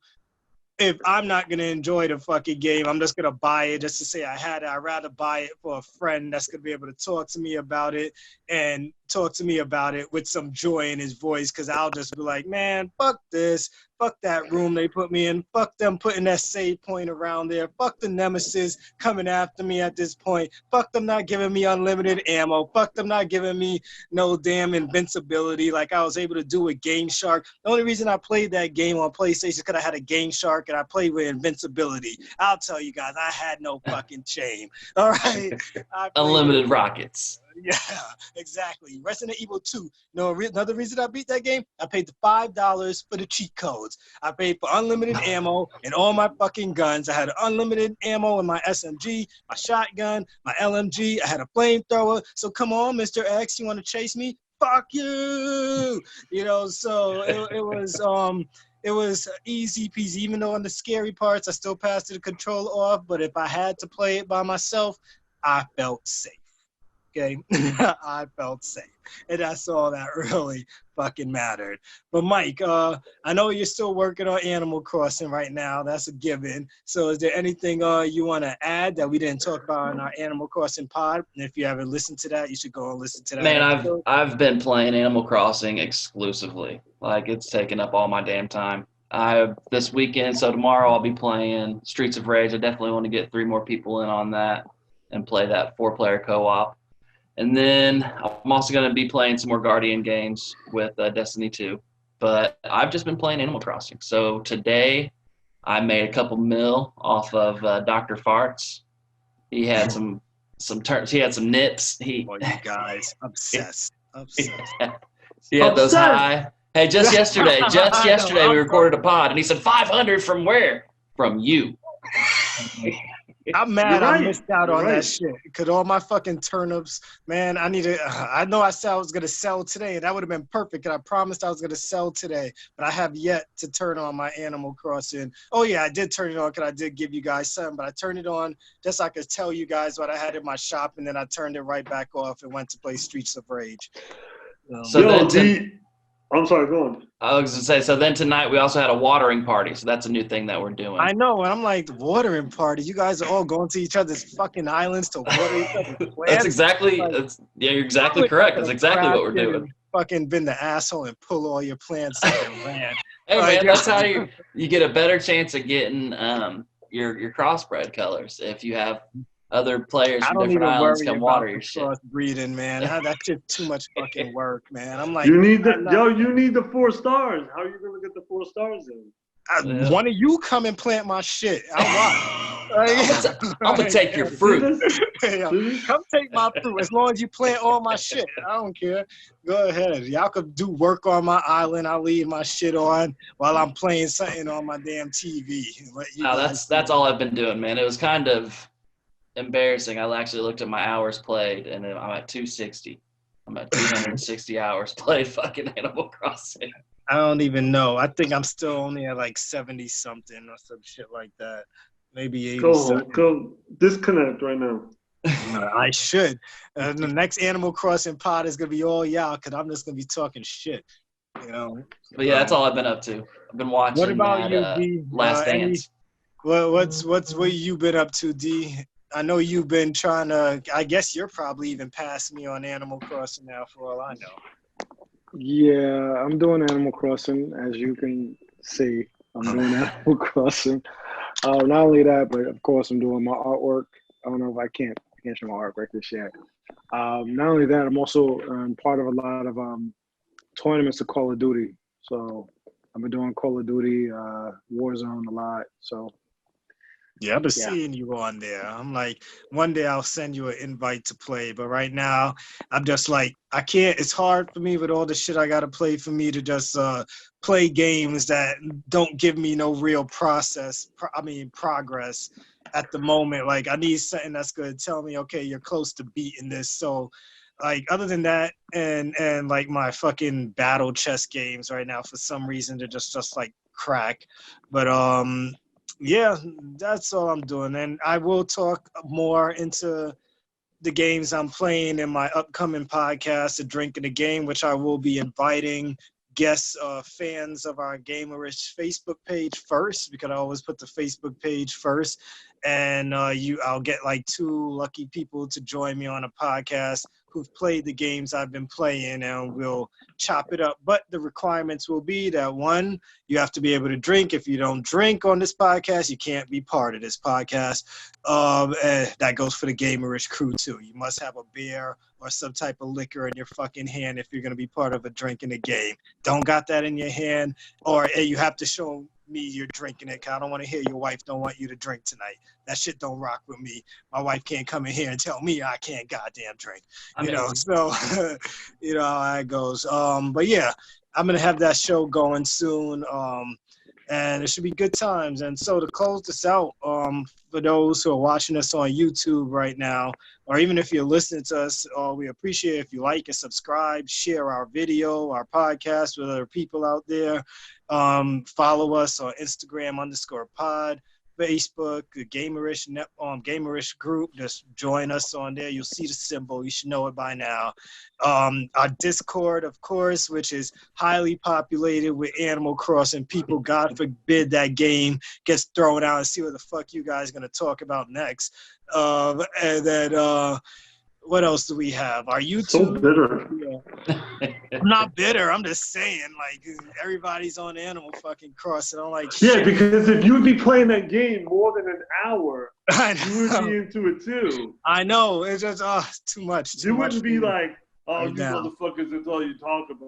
if I'm not gonna enjoy the fucking game, I'm just gonna buy it just to say I had it. I'd rather buy it for a friend that's gonna be able to talk to me about it and talk to me about it with some joy in his voice, because I'll just be like, man, fuck this. Fuck that room they put me in. Fuck them putting that save point around there. Fuck the nemesis coming after me at this point. Fuck them not giving me unlimited ammo. Fuck them not giving me no damn invincibility like I was able to do with Game Shark. The only reason I played that game on PlayStation is because I had a Game Shark and I played with invincibility. I'll tell you guys, I had no fucking shame. All right? Unlimited rockets. Yeah, exactly. Resident Evil 2. No, another reason I beat that game, I paid the $5 for the cheat codes. I paid for unlimited ammo and all my fucking guns. I had unlimited ammo in my SMG, my shotgun, my LMG. I had a flamethrower. So come on, Mr. X, you want to chase me? Fuck you! You know, so it was easy peasy. Even though on the scary parts, I still passed the controller off. But if I had to play it by myself, I felt safe. Okay, I felt safe, and that's all that really fucking mattered. But Mike, I know you're still working on Animal Crossing right now. That's a given. So, is there anything you want to add that we didn't talk about in our Animal Crossing pod? And if you haven't listened to that, you should go and listen to that. Man, I've been playing Animal Crossing exclusively. Like, it's taken up all my damn time. This weekend, so tomorrow I'll be playing Streets of Rage. I definitely want to get 3 more people in on that and play that 4-player co-op. And then I'm also going to be playing some more Guardian games with Destiny 2. But I've just been playing Animal Crossing. So today I made a couple mil off of Dr. Farts. He had some turns. He had some nips. You guys, obsessed. He had those high. Hey, just yesterday we recorded a pod, and he said 500 from where? From you. I'm mad I missed out on that shit. Because all my fucking turnips, man, I know I said I was going to sell today. That would have been perfect. And I promised I was going to sell today. But I have yet to turn on my Animal Crossing. Oh, yeah, I did turn it on because I did give you guys some. But I turned it on just so I could tell you guys what I had in my shop. And then I turned it right back off and went to play Streets of Rage. I'm sorry, go on. I was going to say, so then tonight we also had a watering party. So that's a new thing that we're doing. I know. And I'm like, the watering party? You guys are all going to each other's fucking islands to water each other's plants? That's exactly, you're exactly correct. That's exactly what we're doing. Fucking been the asshole and pull all your plants out and land. Hey, man, that's how you get a better chance of getting your crossbred colors if you have other players from different islands come water your shit. Breeding, man. That's just too much fucking work, man. I'm like, you need the 4 stars. How are you gonna get the 4 stars in? One of you come and plant my shit. I'm gonna take your fruit. Come take my fruit. As long as you plant all my shit, I don't care. Go ahead. Y'all could do work on my island. I'll leave my shit on while I'm playing something on my damn TV. No, that's all I've been doing, man. It was kind of embarrassing. I actually looked at my hours played, and I'm at 260. I'm at 260 hours played fucking Animal Crossing. I don't even know. I think I'm still only at like 70 something or some shit like that. Maybe 80 something. Go disconnect right now. I should. The next Animal Crossing pod is gonna be all y'all, because I'm just gonna be talking shit. You know. But yeah, that's all I've been up to. I've been watching. What about you, D? Last Dance. What you been up to, D? I know you've been trying to. I guess you're probably even past me on Animal Crossing now, for all I know. Yeah, I'm doing Animal Crossing, as you can see. I'm doing Animal Crossing. Not only that, but of course I'm doing my artwork. I don't know if I can't show my artwork this year. Not only that, I'm also part of a lot of tournaments of Call of Duty. So I've been doing Call of Duty, Warzone a lot. So. Yeah, I've been seeing you on there. I'm like, one day I'll send you an invite to play. But right now, I'm just like, I can't. It's hard for me with all the shit I got to play for me to just play games that don't give me no real progress at the moment. Like, I need something that's going to tell me, okay, you're close to beating this. So, like, other than that, and like my fucking battle chess games right now, for some reason, they're just like crack. But, yeah, that's all I'm doing. And I will talk more into the games I'm playing in my upcoming podcast, The Drink in the Game, which I will be inviting guest fans of our Gamerish Facebook page first, because I always put the Facebook page first. And I'll get like 2 lucky people to join me on a podcast who've played the games I've been playing, and we'll chop it up. But the requirements will be that, 1, you have to be able to drink. If you don't drink on this podcast, you can't be part of this podcast. And that goes for the Gamerish Crew too. You must have a beer or some type of liquor in your fucking hand if you're going to be part of a drink in the game. Don't got that in your hand, or hey, you have to show me you're drinking it, cause I don't want to hear your wife don't want you to drink tonight. That shit don't rock with me. My wife can't come in here and tell me I can't goddamn drink. So you know how that goes. But yeah, I'm gonna have that show going soon. And it should be good times. And so to close this out, for those who are watching us on YouTube right now, or even if you're listening to us, we appreciate if you like and subscribe, share our video, our podcast with other people out there. Follow us on Instagram _pod, Facebook, the Gamerish group. Just join us on there. You'll see the symbol. You should know it by now. Our Discord, of course, which is highly populated with Animal Crossing people. God forbid that game gets thrown out, and see what the fuck you guys are going to talk about next. And then what else do we have? Our YouTube. So bitter. Yeah. I'm not bitter. I'm just saying, like, everybody's on Animal fucking Crossing. I'm like, shit. Yeah, because if you would be playing that game more than an hour, I you would be into it too. I know. It's just it's too much. You wouldn't be like, oh, you now. motherfuckers, that's all you talk about.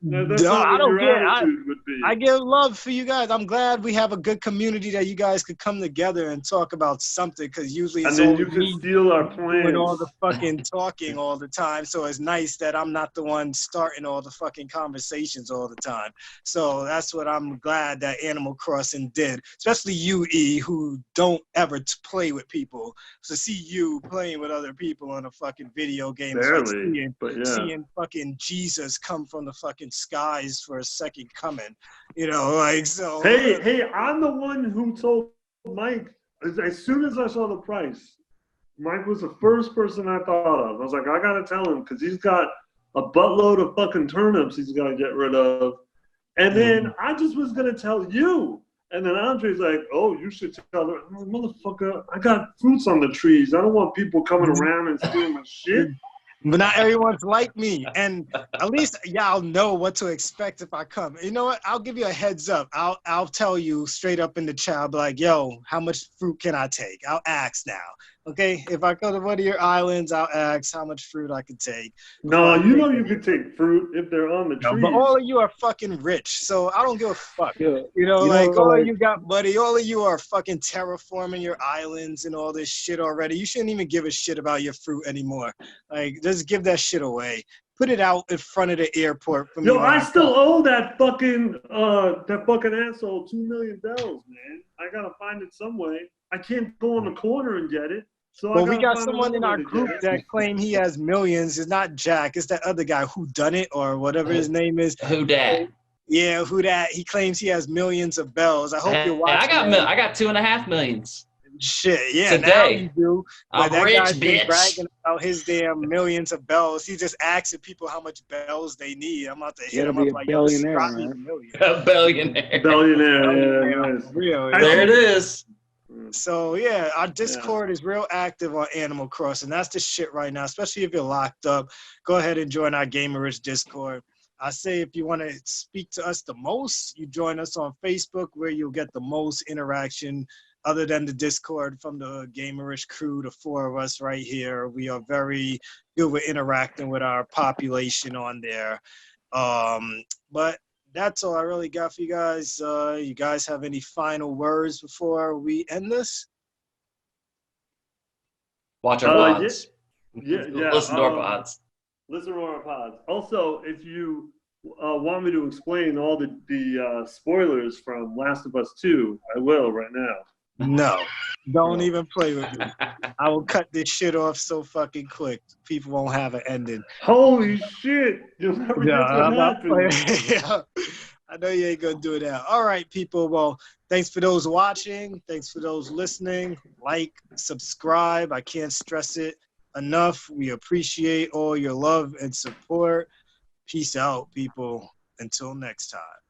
No, That's not I what don't your get it. attitude would be. I give love for you guys. I'm glad we have a good community that you guys could come together and talk about something, because usually it's and then you always can me steal our plans. doing all the fucking talking all the time. So it's nice that I'm not the one starting all the fucking conversations all the time. So that's what I'm glad that Animal Crossing did, especially you, E, who don't ever play with people. So see you playing with other people on a fucking video game. Barely, it's like seeing fucking Jesus come from the fucking skies for a second coming, you know, like, so. Hey, I'm the one who told Mike, as soon as I saw the price, Mike was the first person I thought of. I was like, I gotta tell him, because he's got a buttload of fucking turnips he's gotta get rid of. And then I just was gonna tell you. And then Andre's like, oh, you should tell her. I'm like, motherfucker, I got fruits on the trees. I don't want people coming around and stealing my shit. But not everyone's like me, and at least y'all know what to expect if I come. You know what? I'll give you a heads up. I'll tell you straight up in the chat. I'll be like, yo, how much fruit can I take? I'll ask now. Okay, if I go to one of your islands, I'll ask how much fruit I could take. No, you know you can take fruit if they're on the trees. But all of you are fucking rich, so I don't give a fuck. Yeah. You know, all of you got money. All of you are fucking terraforming your islands and all this shit already. You shouldn't even give a shit about your fruit anymore. Like, just give that shit away. Put it out in front of the airport for me. Yo, I still owe that fucking asshole $2 million, man. I gotta find it some way. I can't go on the corner and get it. So well, we got someone in our group that claim he has millions. It's not Jack. It's that other guy who done it, or whatever his name is. Who dat? Yeah, who dat? He claims he has millions of bells. I hope you're watching. I got 2.5 million. Shit, yeah, today. Now you do. I'm that rich, guy's been bitch. bragging about his damn millions of bells. He's just asking people how much bells they need. I'm about to hit him up like, yo, drop me a million. A billionaire. Billionaire, yeah, nice. Real, there it is. So yeah, our Discord is real active on Animal Crossing. That's the shit right now, especially if you're locked up. Go ahead and join our Gamerish Discord. I say if you want to speak to us the most, you join us on Facebook, where you'll get the most interaction other than the Discord from the Gamerish Crew, the 4 of us right here. We are very good with interacting with our population on there. But that's all I really got for you guys. You guys have any final words before we end this? Watch our pods. Yeah. Listen to our pods. Listen to our pods. Also, if you want me to explain all the spoilers from Last of Us 2, I will right now. No, don't even play with me. I will cut this shit off so fucking quick. People won't have an ending. Holy shit! You'll never guess what happened. I know you ain't gonna do that. All right, people. Well, thanks for those watching. Thanks for those listening. Like, subscribe. I can't stress it enough. We appreciate all your love and support. Peace out, people. Until next time.